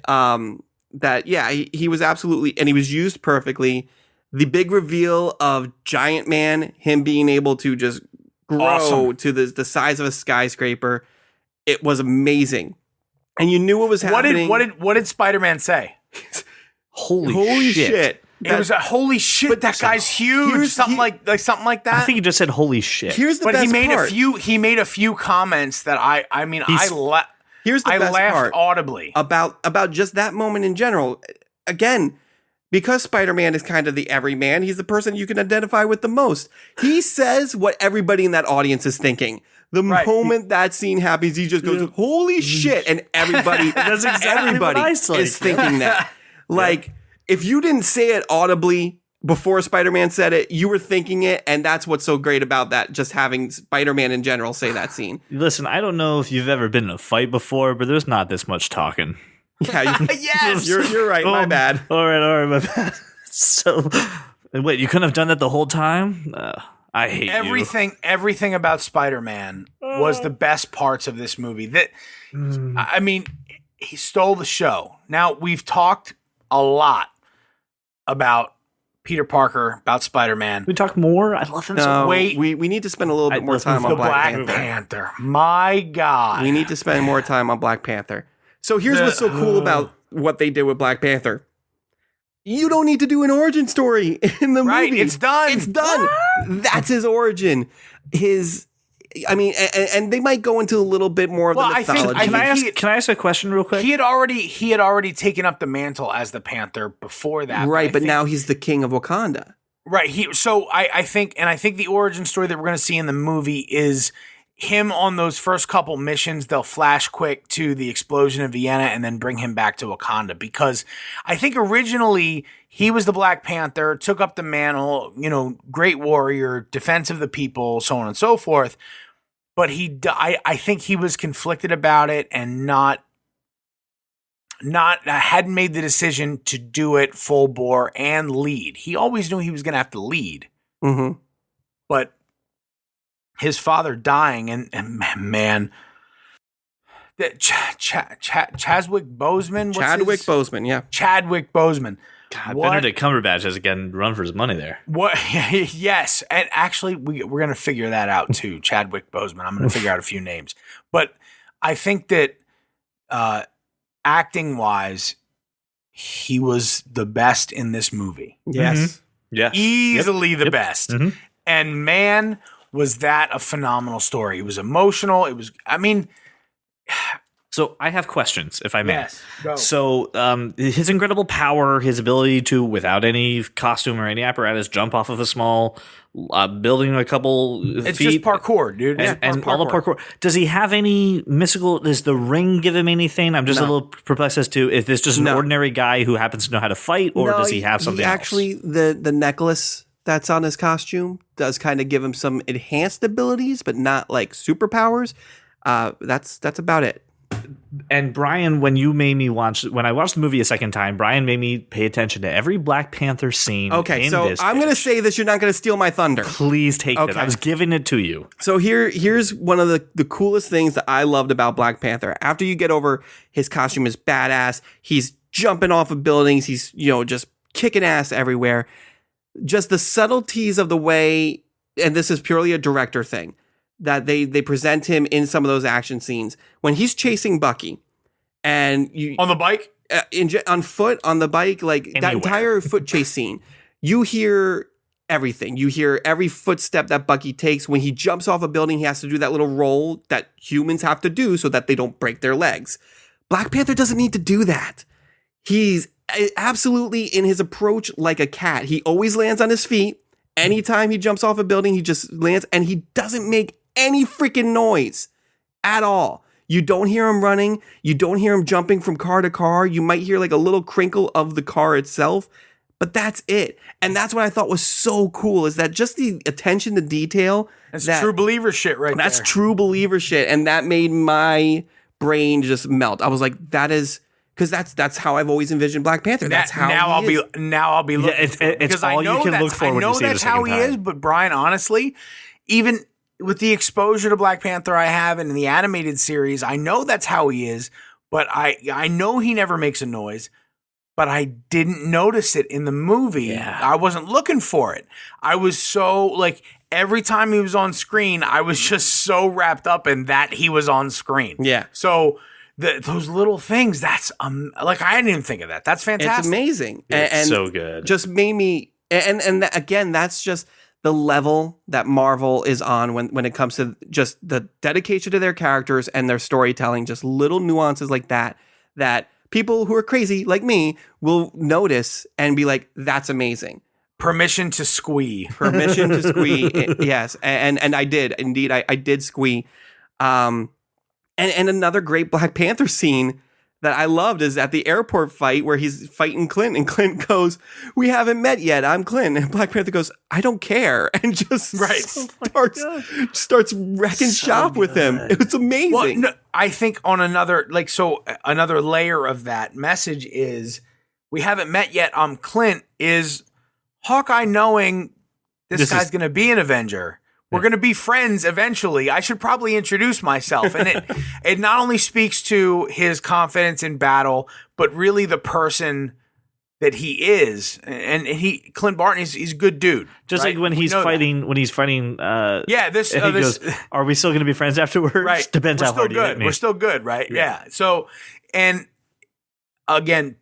He was absolutely, and he was used perfectly. The big reveal of Giant Man, him being able to just grow to the size of a skyscraper, it was amazing. And you knew what was happening. What did Spider-Man say? Holy shit. It was a holy shit. But that guy's huge. Something like that. I think he just said holy shit. Here's the best part. He made a few comments that I laughed audibly about just that moment in general. Again, because Spider-Man is kind of the everyman, he's the person you can identify with the most. He says what everybody in that audience is thinking. The moment that scene happens, he just goes, holy shit. And everybody, everybody is thinking that. Like, if you didn't say it audibly, before Spider-Man said it, you were thinking it, and that's what's so great about that, just having Spider-Man in general say that scene. Listen, I don't know if you've ever been in a fight before, but there's not this much talking. Yeah, Yes! you're right. My bad. All right, my bad. So, wait, you couldn't have done that the whole time? I hate Everything about Spider-Man was the best parts of this movie. I mean, he stole the show. Now, we've talked a lot about Peter Parker, about Spider-Man. We talk more? I love him so No, Wait. we need to spend a little bit more let's time move on The Black Black Panther. Panther. My God. We need to spend more time on Black Panther. So here's what's so cool about what they did with Black Panther. You don't need to do an origin story in the Right, movie. it's done. It's done. That's his origin. And they might go into a little bit more of Well, the I think- mythology. Can I ask a question real quick? He had already taken up the mantle as the Panther before that. Right, I but think- now he's the king of Wakanda. Right. I think the origin story that we're going to see in the movie is him on those first couple missions. They'll flash quick to the explosion of Vienna and then bring him back to Wakanda, because I think originally he was the Black Panther, took up the mantle, great warrior, defense of the people, so on and so forth. But I think he was conflicted about it and hadn't made the decision to do it full bore and lead. He always knew he was going to have to lead, Mm-hmm. but his father dying and man, that Chadwick Boseman, Yeah. Chadwick Boseman. God, What? Benedict Cumberbatch has again run for his money there. What? Yes, and actually, we're going to figure that out too. Chadwick Boseman. I'm going to figure out a few names, but I think that acting wise, he was the best in this movie. Yes. Yeah. Easily the best. Mhm. And man, was that a phenomenal story. It was emotional. So I have questions, if I may. Yes, go. So his incredible power, his ability to, without any costume or any apparatus, jump off of a small building a couple It's feet. just parkour, dude. And all the parkour. Does he have any mystical? Does the ring give him anything? I'm just a little perplexed as to, is this just an ordinary guy who happens to know how to fight, or does he have something else? Actually, the necklace that's on his costume does kind of give him some enhanced abilities, but not like superpowers. That's about it. And Brian, when I watched the movie a second time, Brian made me pay attention to every Black Panther scene. Okay, in so this I'm going to bitch. say this. You're not going to steal my thunder. Please take it. I was giving it to you. So here's one of the coolest things that I loved about Black Panther. After you get over his costume is badass, he's jumping off of buildings, he's just kicking ass everywhere. Just the subtleties of the way, and this is purely a director thing, that they present him in some of those action scenes when he's chasing Bucky, and you On the bike? on foot, on the bike, like that Anywhere. entire foot chase scene, you hear everything. You hear every footstep that Bucky takes. When he jumps off a building, he has to do that little roll that humans have to do so that they don't break their legs. Black Panther doesn't need to do that. He's absolutely in his approach like a cat. He always lands on his feet. Anytime he jumps off a building, he just lands, and he doesn't make any freaking noise at all. You don't hear him running. You don't hear him jumping from car to car. You might hear like a little crinkle of the car itself, but that's it. And that's what I thought was so cool, is that just the attention to detail. That's true believer shit right That's there. true believer shit. And that made my brain just melt. I was like, that is, because that's how I've always envisioned Black Panther. That's how I'll he is. be looking. it's because all I know you can look that's- for when I you know see it a that's how second he time. is. But Brian, honestly, even with the exposure to Black Panther I have and in the animated series, I know that's how he is. But I know he never makes a noise. But I didn't notice it in the movie. Yeah. I wasn't looking for it. I was so like every time he was on screen, I was just so wrapped up in that he was on screen. Yeah. So those little things, that's like I didn't even think of that. That's fantastic. It's amazing. It's so good. Just made me, again, that's just the level that Marvel is on when it comes to just the dedication to their characters and their storytelling. Just little nuances like that people who are crazy like me will notice and be like, that's amazing. Permission to squee. Permission to squee. Yes. And I did. Indeed, I did squee. And another great Black Panther scene that I loved is at the airport fight where he's fighting Clint, and Clint goes, "We haven't met yet. I'm Clint." And Black Panther goes, "I don't care," and just starts wrecking shop with him. It was amazing. Well, no, I think on another layer of that message is, "We haven't met yet. I'm Clint," is Hawkeye knowing this guy's going to be an Avenger. We're going to be friends eventually. I should probably introduce myself. And it not only speaks to his confidence in battle, but really the person that he is. And Clint Barton, he's a good dude. Just right? Like when he's fighting, this goes, "Are we still going to be friends afterwards?" Right. Depends how hard you hit me. We're still good, right? Yeah. So, and again,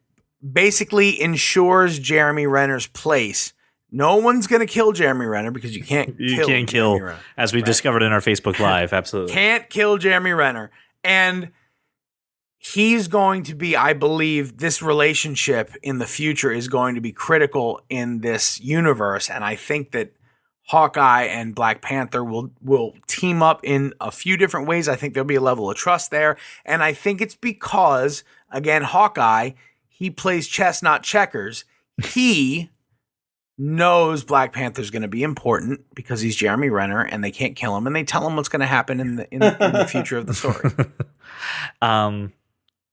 basically ensures Jeremy Renner's place. No one's going to kill Jeremy Renner because you can't kill Jeremy Renner, as we discovered in our Facebook Live. Absolutely. Can't kill Jeremy Renner. And he's going to be, I believe, this relationship in the future is going to be critical in this universe. And I think that Hawkeye and Black Panther will team up in a few different ways. I think there'll be a level of trust there. And I think it's because, again, Hawkeye, he plays chess, not checkers. He knows Black Panther's going to be important because he's Jeremy Renner and they can't kill him, and they tell him what's going to happen in the future of the story.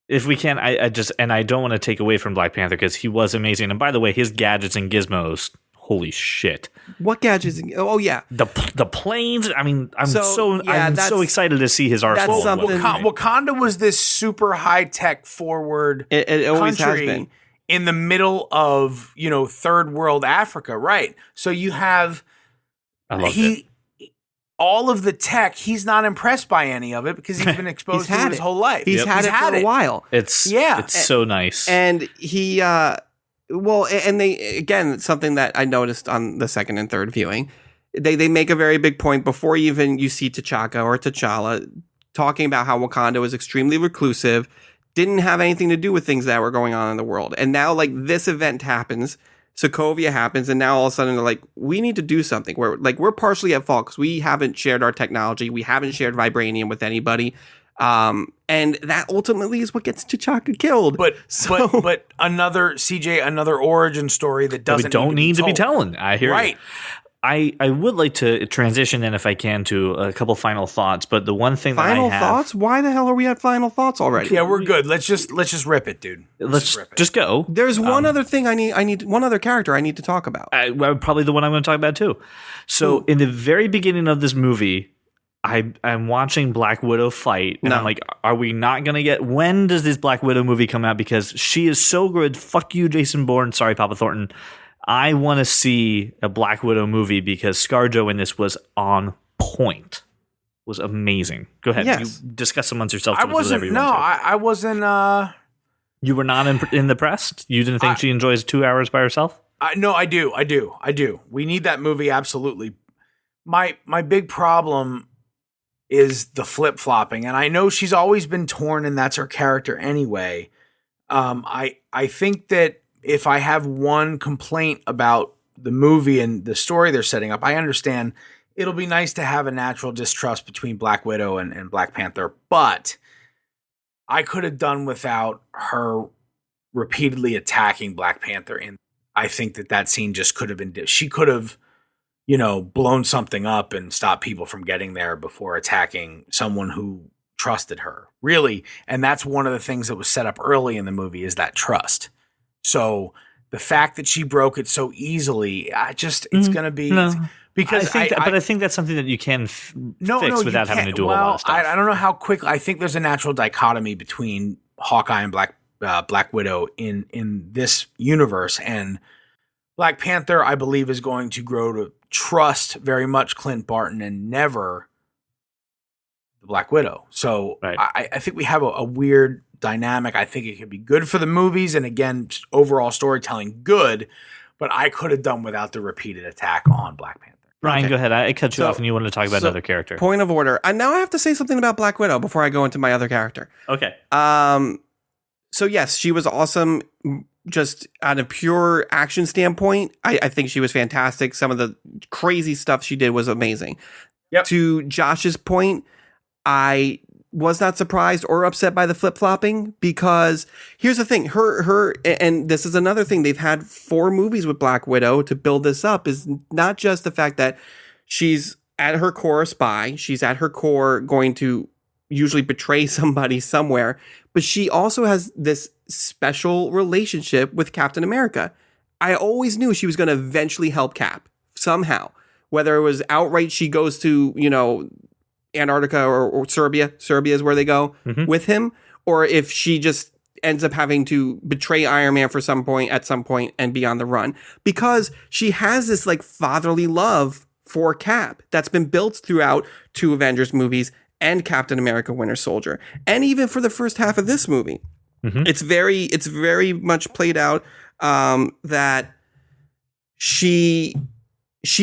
If we can, I don't want to take away from Black Panther because he was amazing. And by the way, his gadgets and gizmos, holy shit! What gadgets? Oh yeah, the planes. I mean, I'm so excited to see his arsenal. Wakanda was this super high tech forward. It always has been. In the middle of, third world Africa, right? So you have all of the tech. He's not impressed by any of it because he's been exposed to it his whole life. He's had it for a while. It's so nice. And he, and they, again, something that I noticed on the second and third viewing, they make a very big point before even you see T'Chaka or T'Challa talking about how Wakanda was extremely reclusive, didn't have anything to do with things that were going on in the world. And now, like, this event happens, Sokovia happens, and now all of a sudden they're like, we need to do something. We're partially at fault because we haven't shared our technology. We haven't shared vibranium with anybody. And that ultimately is what gets T'Chaka killed. But another origin story that doesn't need to be telling. I hear right. You. I would like to transition then, if I can, to a couple final thoughts. But the one thing final thoughts? Why the hell are we at final thoughts already? Yeah, we're good. Let's just rip it, dude. Let's just go. There's one other thing I need one other character I need to talk about. Probably the one I'm going to talk about too. So in the very beginning of this movie, I'm watching Black Widow fight, and I'm like, are we not going to get? When does this Black Widow movie come out? Because she is so good. Fuck you, Jason Bourne. Sorry, Papa Thornton. I want to see a Black Widow movie because ScarJo in this was on point. Was amazing. Go ahead. Yes. You discuss amongst yourself. I wasn't. No, I wasn't. You were not impressed? You didn't think she enjoys 2 hours by herself? No, I do. We need that movie absolutely. My big problem is the flip flopping, and I know she's always been torn, and that's her character anyway. I think that. If I have one complaint about the movie and the story they're setting up, I understand it'll be nice to have a natural distrust between Black Widow and Black Panther, but I could have done without her repeatedly attacking Black Panther. And I think that scene just could have been, she could have, blown something up and stopped people from getting there before attacking someone who trusted her, really. And that's one of the things that was set up early in the movie is that trust. So the fact that she broke it so easily, it's going to be because I think that's something that you can fix without having to do a lot of stuff. I don't know how quick. I think there's a natural dichotomy between Hawkeye and Black Widow in this universe, and Black Panther, I believe, is going to grow to trust very much Clint Barton and never the Black Widow. So right. I think we have a weird dynamic. I think it could be good for the movies, and again, overall storytelling good, but I could have done without the repeated attack on Black Panther. Ryan, go ahead. I cut you off and you wanted to talk about another character. Point of order. Now I have to say something about Black Widow before I go into my other character. Okay. So yes, she was awesome. Just on a pure action standpoint, I think she was fantastic. Some of the crazy stuff she did was amazing. Yep. To Josh's point, I was not surprised or upset by the flip-flopping, because here's the thing, her and this is another thing, they've had 4 movies with Black Widow to build this up, is not just the fact that she's at her core a spy, she's at her core going to usually betray somebody somewhere, but she also has this special relationship with Captain America. I always knew she was going to eventually help Cap somehow, whether it was outright she goes to, Antarctica or Serbia is where they go with him, or if she just ends up having to betray Iron Man at some point and be on the run, because she has this like fatherly love for Cap that's been built throughout 2 Avengers movies and Captain America Winter Soldier, and even for the first half of this movie. It's very much played out that she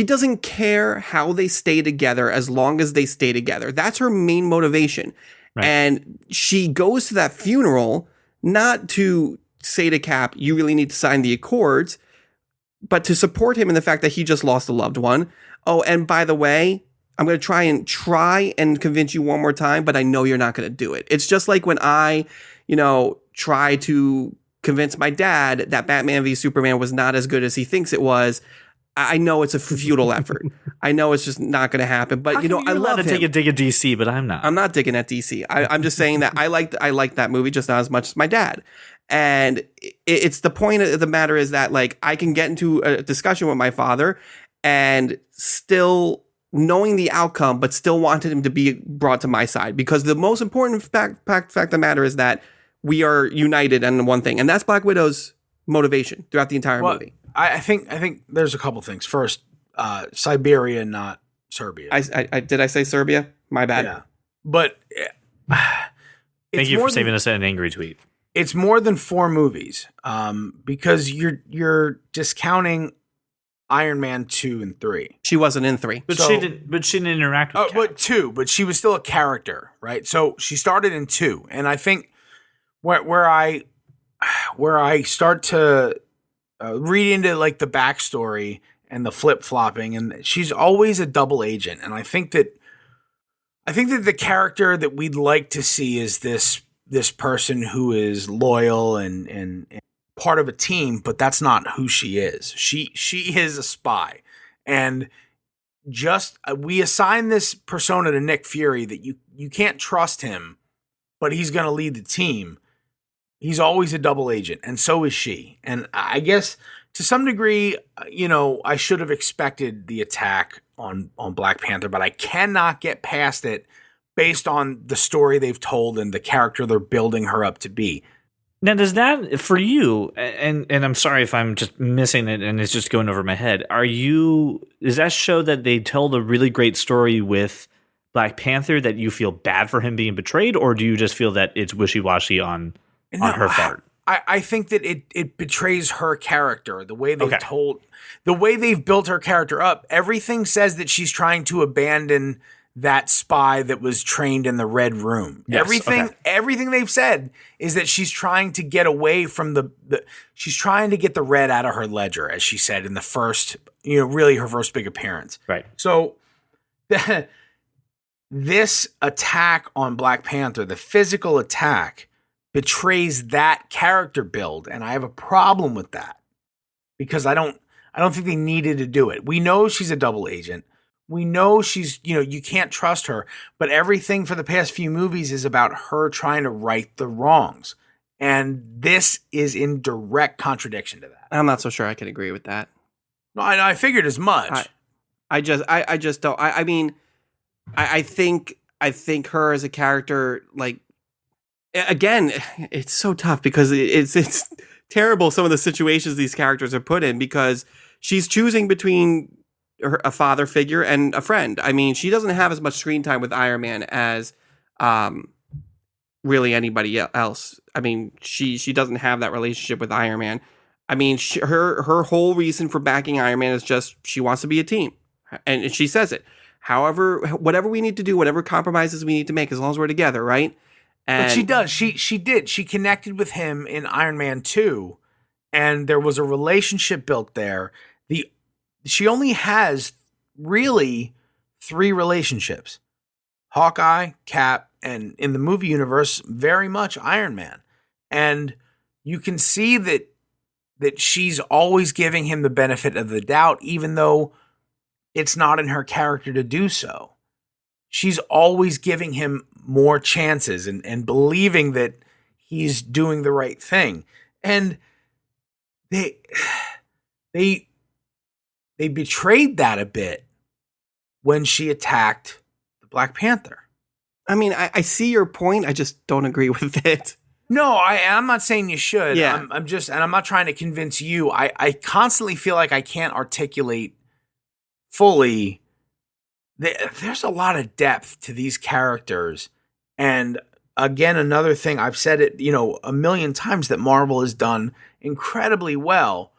doesn't care how they stay together as long as they stay together. That's her main motivation. Right. And she goes to that funeral not to say to Cap, you really need to sign the Accords, but to support him in the fact that he just lost a loved one. Oh, and by the way, I'm going to try and convince you one more time, but I know you're not going to do it. It's just like when I, try to convince my dad that Batman v Superman was not as good as he thinks it was. I know it's a futile effort. I know it's just not going to happen. But I love him. Take a dig at DC, but I'm not. I'm not digging at DC. I'm just saying that I liked that movie just not as much as my dad. And it's the point of the matter is that like I can get into a discussion with my father and still knowing the outcome, but still wanted him to be brought to my side, because the most important fact of the matter is that we are united on one thing, and that's Black Widow's motivation throughout the entire movie. I think there's a couple things. First, Siberia, not Serbia. I did I say Serbia? My bad. Yeah, but thank you for saving us an angry tweet. It's more than 4 movies, because you're discounting Iron Man 2 and 3. She wasn't in 3, but she didn't interact with. But 2, but she was still a character, right? So she started in 2, and I think where I start to read into like the backstory and the flip flopping, and she's always a double agent, and I think that the character that we'd like to see is this person who is loyal and part of a team, but that's not who she is. She is a spy, and just we assign this persona to Nick Fury that you can't trust him, but he's going to lead the team. He's always a double agent, and so is she. And I guess to some degree, I should have expected the attack on Black Panther, but I cannot get past it based on the story they've told and the character they're building her up to be. Now, does that, for you, and I'm sorry if I'm just missing it and it's just going over my head, does that show that they told a really great story with Black Panther, that you feel bad for him being betrayed, or do you just feel that it's wishy-washy on her part? I think that it betrays her character, the way they've built her character up. Everything says that she's trying to abandon that spy that was trained in the Red Room. Yes, everything they've said is that she's trying to get away from she's trying to get the red out of her ledger, as she said in the first, really her first big appearance. Right. So this attack on Black Panther, the physical attack, betrays that character build, and I have a problem with that, because I don't think they needed to do it. We know she's a double agent. We know she's, you can't trust her, but everything for the past few movies is about her trying to right the wrongs. And this is in direct contradiction to that. I'm not so sure I can agree with that. No, I figured as much. I just don't. I mean, I think her as a character, like, again, it's so tough because it's terrible, some of the situations these characters are put in, because she's choosing between a father figure and a friend. I mean, she doesn't have as much screen time with Iron Man as really anybody else. I mean, she doesn't have that relationship with Iron Man. I mean, her whole reason for backing Iron Man is just she wants to be a team, and she says it. However, whatever we need to do, whatever compromises we need to make, as long as we're together, right? But she does. She did. She connected with him in Iron Man 2, and there was a relationship built there. She only has really 3 relationships: Hawkeye, Cap, and in the movie universe, very much Iron Man. And you can see that she's always giving him the benefit of the doubt, even though it's not in her character to do so. She's always giving him more chances and believing that he's doing the right thing. And they betrayed that a bit when she attacked the Black Panther. I mean, I see your point. I just don't agree with it. No, I'm not saying you should. Yeah. I'm not trying to convince you. I constantly feel like I can't articulate fully. There's a lot of depth to these characters. And again, another thing, I've said it, a million times, that Marvel has done incredibly well,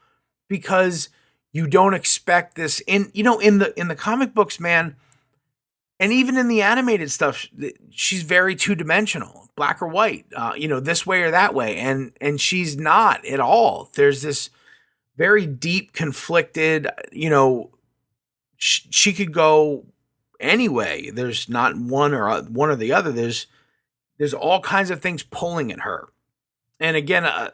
because you don't expect this in the comic books, man. And even in the animated stuff, she's very two-dimensional, black or white, this way or that way. And she's not at all. There's this very deep, conflicted, she could go any way. There's not one or the other. There's all kinds of things pulling at her. And again, a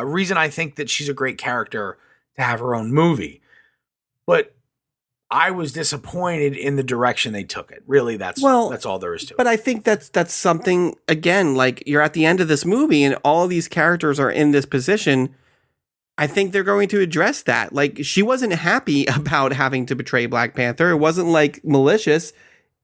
reason I think that she's a great character to have her own movie. But I was disappointed in the direction they took it. Really, that's all there is to it. But I think that's something, again, like, you're at the end of this movie and all of these characters are in this position. I think they're going to address that. Like, she wasn't happy about having to betray Black Panther. It wasn't like malicious.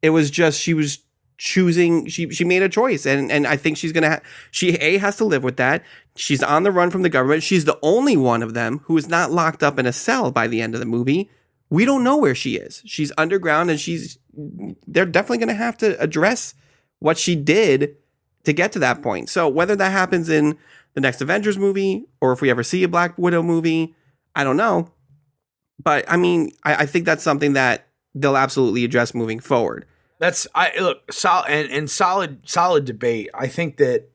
It was just she was choosing. She made a choice, and I think she's gonna. She has to live with that. She's on the run from the government. She's the only one of them who is not locked up in a cell by the end of the movie. We don't know where she is. She's underground, and they're definitely going to have to address what she did to get to that point. So whether that happens in the next Avengers movie, or if we ever see a Black Widow movie, I don't know. But I mean, I think that's something that they'll absolutely address moving forward. Solid debate. I think that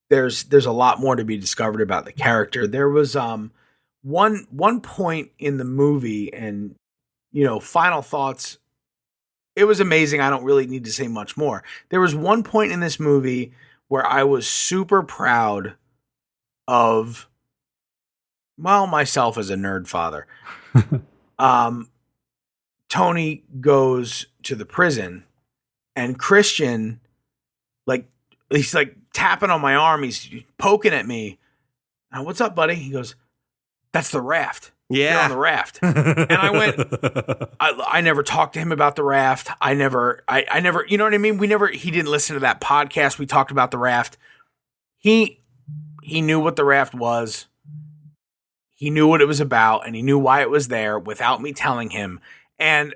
there's a lot more to be discovered about the character. There was one point in the movie, and final thoughts. It was amazing. I don't really need to say much more. There was one point in this movie where I was super proud of, myself as a nerd father. Tony goes to the prison, and Christian, he's tapping on my arm. He's poking at me. What's up, buddy? He goes, "That's the raft." Yeah. Get on the raft. And I went, I never talked to him about the raft. I never, you know what I mean? He didn't listen to that podcast. We talked about the raft. He knew what the raft was. He knew what it was about, and he knew why it was there without me telling him. And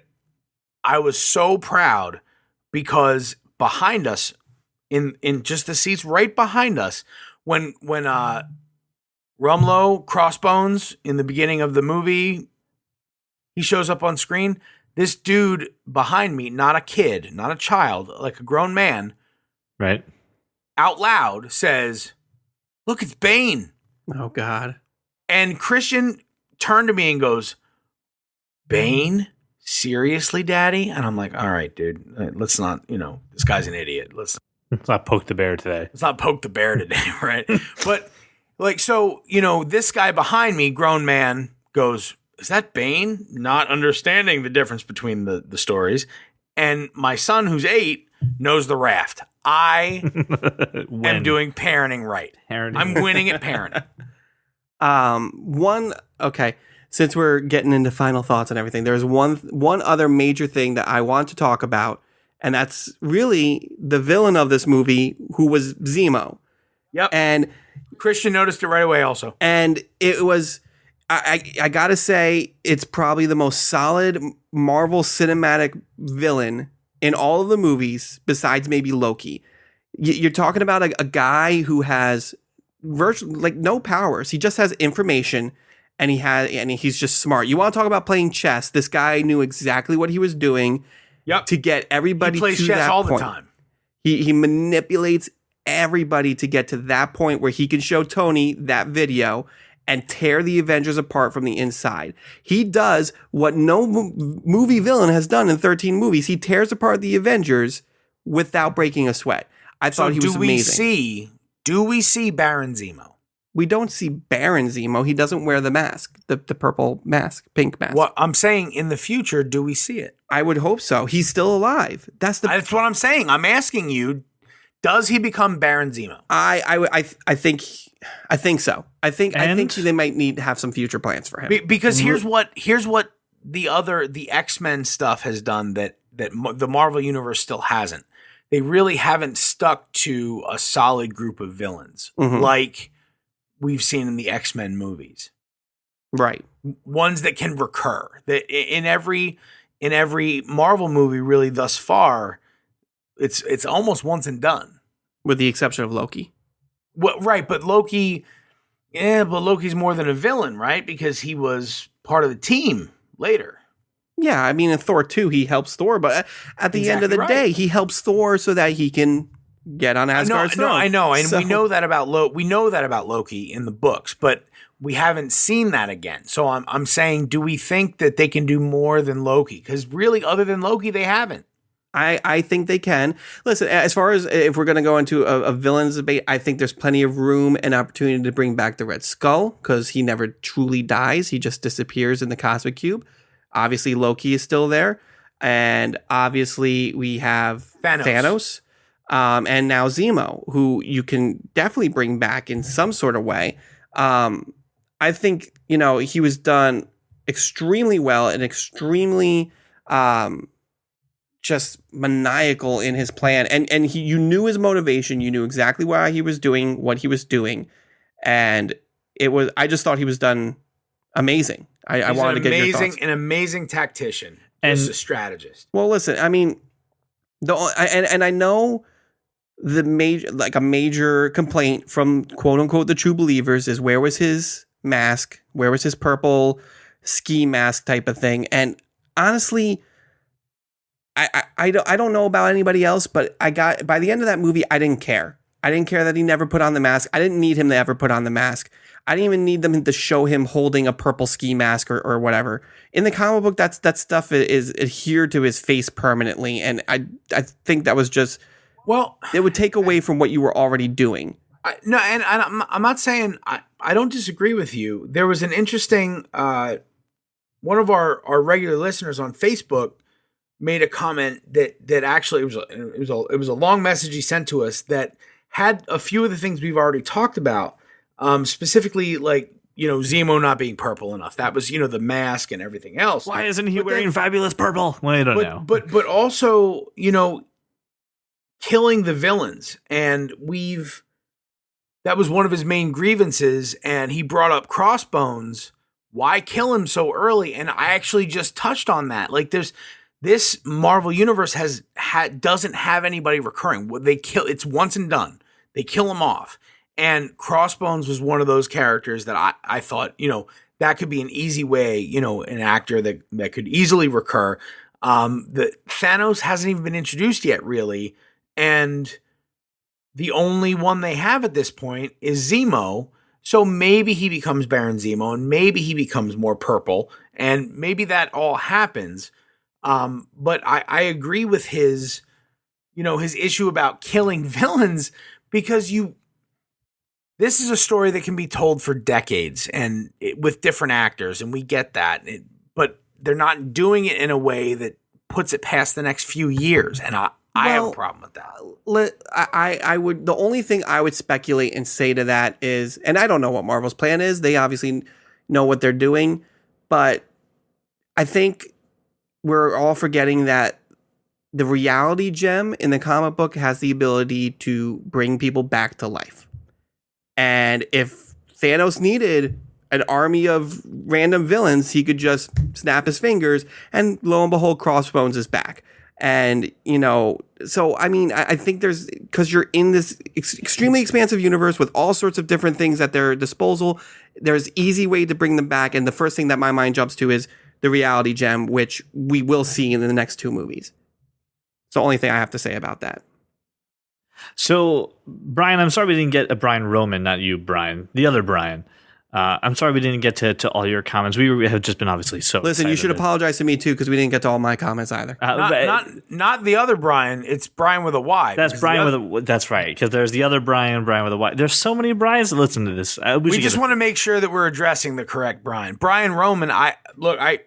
I was so proud, because behind us, in just the seats right behind us, when Rumlow, Crossbones, in the beginning of the movie, he shows up on screen. This dude behind me, not a kid, not a child, like a grown man, right, out loud says, "Look, it's Bane." Oh, God. And Christian turned to me and goes, "Bane? Seriously, Daddy?" And I'm like, "All right, dude, let's not, this guy's an idiot. Let's not poke the bear today. Let's not poke the bear today," right? But this guy behind me, grown man, goes, "Is that Bane?" Not understanding the difference between the stories. And my son, who's 8, knows the raft. I am doing parenting right. I'm winning at parenting. Since we're getting into final thoughts and everything, there's one other major thing that I want to talk about, and that's really the villain of this movie, who was Zemo. Yep. And Christian noticed it right away also. And it was, I gotta say, it's probably the most solid Marvel cinematic villain in all of the movies, besides maybe Loki. You're talking about a guy who has virtually no powers. He just has information, and he's just smart. You want to talk about playing chess? This guy knew exactly what he was doing. Yep. To get everybody he plays to chess that all point. The time. He manipulates everybody to get to that point where he can show Tony that video and tear the Avengers apart from the inside. He does what no movie villain has done in 13 movies. He tears apart the Avengers without breaking a sweat. I thought he was amazing. Do we see Baron Zemo? We don't see Baron Zemo. He doesn't wear the mask, the purple mask, pink mask. What I'm saying, in the future, do we see it? I would hope so. He's still alive. That's what I'm saying. I'm asking you, does he become Baron Zemo? I think so. I think they might need to have some future plans for him. Because here's what the X-Men stuff has done that the Marvel Universe still hasn't. They really haven't stuck to a solid group of villains like we've seen in the X-Men movies. Right. Ones that can recur. That in every Marvel movie really thus far, it's almost once and done. With the exception of Loki. Well, right, but Loki's more than a villain, right? Because he was part of the team later. Yeah, I mean, in Thor 2, he helps Thor, but at the end of the day, he helps Thor so that he can get on Asgard's throne. I know, and we know that about Loki in the books, but we haven't seen that again. So I'm saying, do we think that they can do more than Loki? Because really, other than Loki, they haven't. I think they can. Listen, as far as if we're going to go into a villains debate, I think there's plenty of room and opportunity to bring back the Red Skull because he never truly dies. He just disappears in the Cosmic Cube. Obviously, Loki is still there. And obviously, we have Thanos. And now Zemo, who you can definitely bring back in some sort of way. I think, he was done extremely well and extremely just maniacal in his plan. And you knew his motivation. You knew exactly why he was doing what he was doing. And I just thought he was done amazing. I wanted to get your thoughts. An amazing tactician and a strategist. Well, listen, I mean, I know a major complaint from quote unquote the true believers is where was his mask? Where was his purple ski mask type of thing? And honestly, I don't know about anybody else, but by the end of that movie, I didn't care. I didn't care that he never put on the mask. I didn't need him to ever put on the mask. I didn't even need them to show him holding a purple ski mask or whatever. In the comic book, that stuff is adhered to his face permanently, and I think that was just it would take away from what you were already doing. I'm not saying I don't disagree with you. There was an interesting one of our regular listeners on Facebook made a comment that actually it was a long message he sent to us that had a few of the things we've already talked about. Specifically, like, Zemo not being purple enough. That was, the mask and everything else. Why isn't he wearing fabulous purple? Well, I don't know. But also, killing the villains. And that was one of his main grievances. And he brought up Crossbones. Why kill him so early? And I actually just touched on that. Like, this Marvel universe doesn't have anybody recurring. It's once and done. They kill him off. And Crossbones was one of those characters that I thought, that could be an easy way, an actor that could easily recur. The Thanos hasn't even been introduced yet, really. And the only one they have at this point is Zemo. So maybe he becomes Baron Zemo and maybe he becomes more purple and maybe that all happens. But I agree with his issue about killing villains because this is a story that can be told for decades and with different actors, and we get that. But they're not doing it in a way that puts it past the next few years, and I have a problem with that. I would. The only thing I would speculate and say to that is, and I don't know what Marvel's plan is. They obviously know what they're doing, but I think we're all forgetting that the reality gem in the comic book has the ability to bring people back to life. And if Thanos needed an army of random villains, he could just snap his fingers and lo and behold, Crossbones is back. And, so, I mean, I think because you're in this extremely expansive universe with all sorts of different things at their disposal, there's easy way to bring them back. And the first thing that my mind jumps to is the reality gem, which we will see in the next two movies. It's the only thing I have to say about that. So, Brian, I'm sorry we didn't get a Brian Roman, not you, Brian. The other Brian. I'm sorry we didn't get to all your comments. We have just been obviously so Listen, you excited should apologize to me too because we didn't get to all my comments either. Not the other Brian. It's Brian with a Y. That's Brian that's right, because there's the other Brian with a Y. There's so many Brians that listen to this. We just want to make sure that we're addressing the correct Brian. Brian Roman, I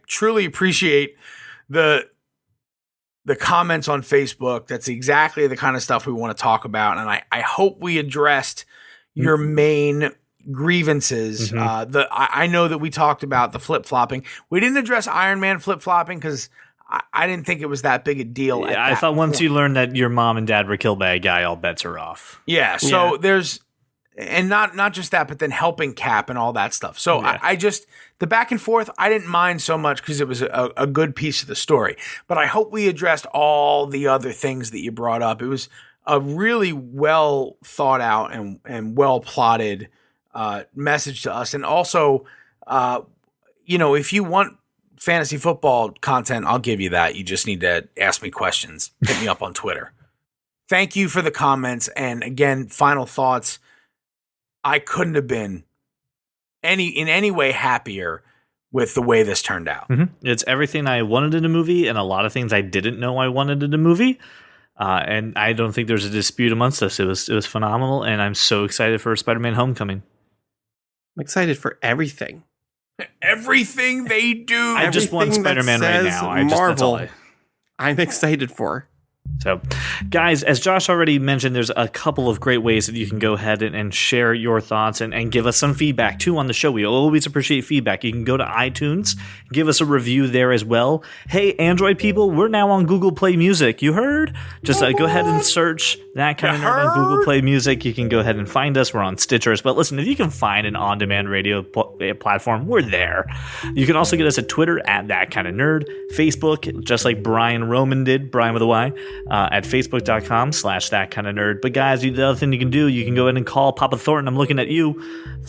truly appreciate the comments on Facebook. That's exactly the kind of stuff we want to talk about, and I hope we addressed your main grievances. I know that we talked about the flip-flopping. We didn't address Iron Man flip-flopping because I didn't think it was that big a deal. Yeah, I thought once you learned that your mom and dad were killed by a guy, all bets are off. Yeah, so there's, and not just that, but then helping Cap and all that stuff. So I just, the back and forth, I didn't mind so much because it was a good piece of the story. But I hope we addressed all the other things that you brought up. It was a really well thought out and well plotted message to us. And also, if you want fantasy football content, I'll give you that. You just need to ask me questions. Hit me up on Twitter. Thank you for the comments. And again, final thoughts. I couldn't have been in any way happier with the way this turned out. It's everything I wanted in a movie and a lot of things I didn't know I wanted in a movie. And I don't think there's a dispute amongst us. It was phenomenal, and I'm so excited for Spider-Man Homecoming. I'm excited for everything. Everything they do. I just want Spider-Man right now. Marvel, I'm excited for. So, guys, as Josh already mentioned, there's a couple of great ways that you can go ahead and share your thoughts and give us some feedback, too, on the show. We always appreciate feedback. You can go to iTunes, give us a review there as well. Hey, Android people, we're now on Google Play Music. You heard? Just go ahead and search That Kind of Nerd on Google Play Music. You can go ahead and find us. We're on Stitchers. But listen, if you can find an on-demand radio platform, we're there. You can also get us at Twitter at That Kind of Nerd, Facebook, just like Brian Roman did, Brian with a Y. At facebook.com/thatkindofnerd. But guys, the other thing you can do, you can go ahead and call Papa Thornton. I'm looking at you.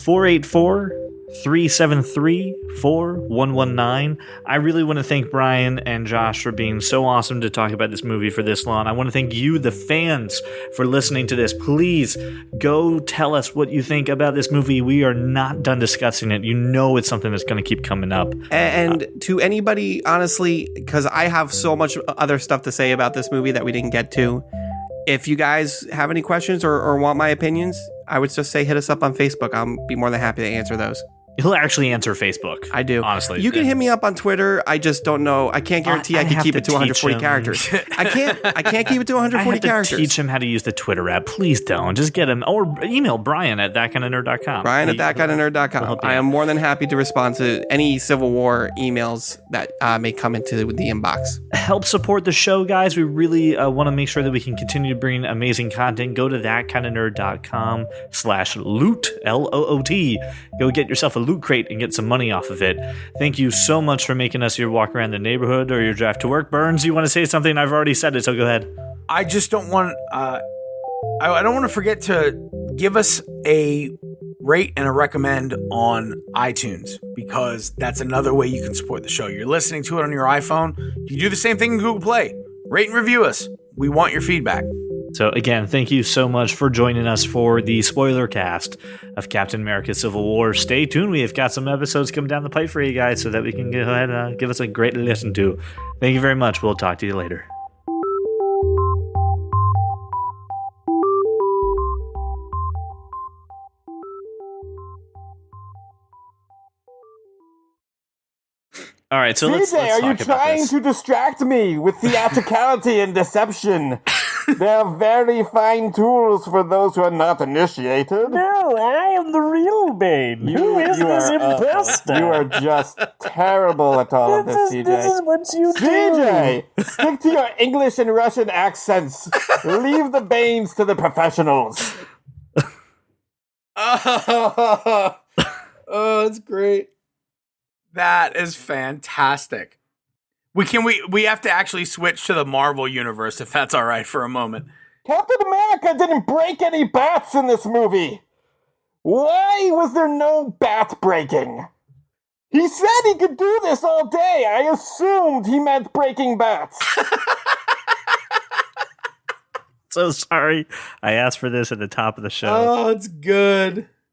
484-373-4119. I really want to thank Brian and Josh for being so awesome to talk about this movie for this long. I want to thank you, the fans, for listening to this. Please go tell us what you think about this movie. We are not done discussing it. You know it's something that's going to keep coming up. And to anybody, honestly, because I have so much other stuff to say about this movie that we didn't get to, if you guys have any questions or want my opinions, I would just say hit us up on Facebook. I'll be more than happy to answer those. He'll actually answer Facebook. I do. Honestly. You can hit me up on Twitter. I just don't know. I can't guarantee I can keep it to 140 characters. I can't keep it to 140 characters. Teach him how to use the Twitter app. Please don't. Just get him. Or email Brian at thatkindofnerd.com. Brian at thatkindofnerd.com. I am more than happy to respond to any Civil War emails that may come into the inbox. Help support the show, guys. We really want to make sure that we can continue to bring amazing content. Go to thatkindofnerd.com/loot, LOOT. Go get yourself a Loot Crate and get some money off of it. Thank you so much for making us your walk around the neighborhood or your drive to work. Burns, you want to say something? I've already said it, so go ahead. I just don't want I don't want to forget to give us a rate and a recommend on iTunes, because that's another way you can support the show. You're listening to it on your iPhone. You do the same thing in Google Play. Rate and review us. We want your feedback. So again, thank you so much for joining us for the spoiler cast of Captain America Civil War. Stay tuned. We have got some episodes coming down the pipe for you guys so that we can go ahead and give us a great listen to. Thank you very much. We'll talk to you later. All right, so let's CJ, are you talk about trying this. to distract me with theatricality and deception? They're very fine tools for those who are not initiated. No, I am the real Bane. Who is this imposter? You are just terrible at all of this, CJ. This is what you do. CJ, stick to your English and Russian accents. Leave the Banes to the professionals. Oh, that's great. That is fantastic. We have to actually switch to the Marvel universe, if that's all right, for a moment. Captain America didn't break any bats in this movie. Why was there no bat breaking? He said he could do this all day. I assumed he meant breaking bats. So sorry. I asked for this at the top of the show. Oh, it's good.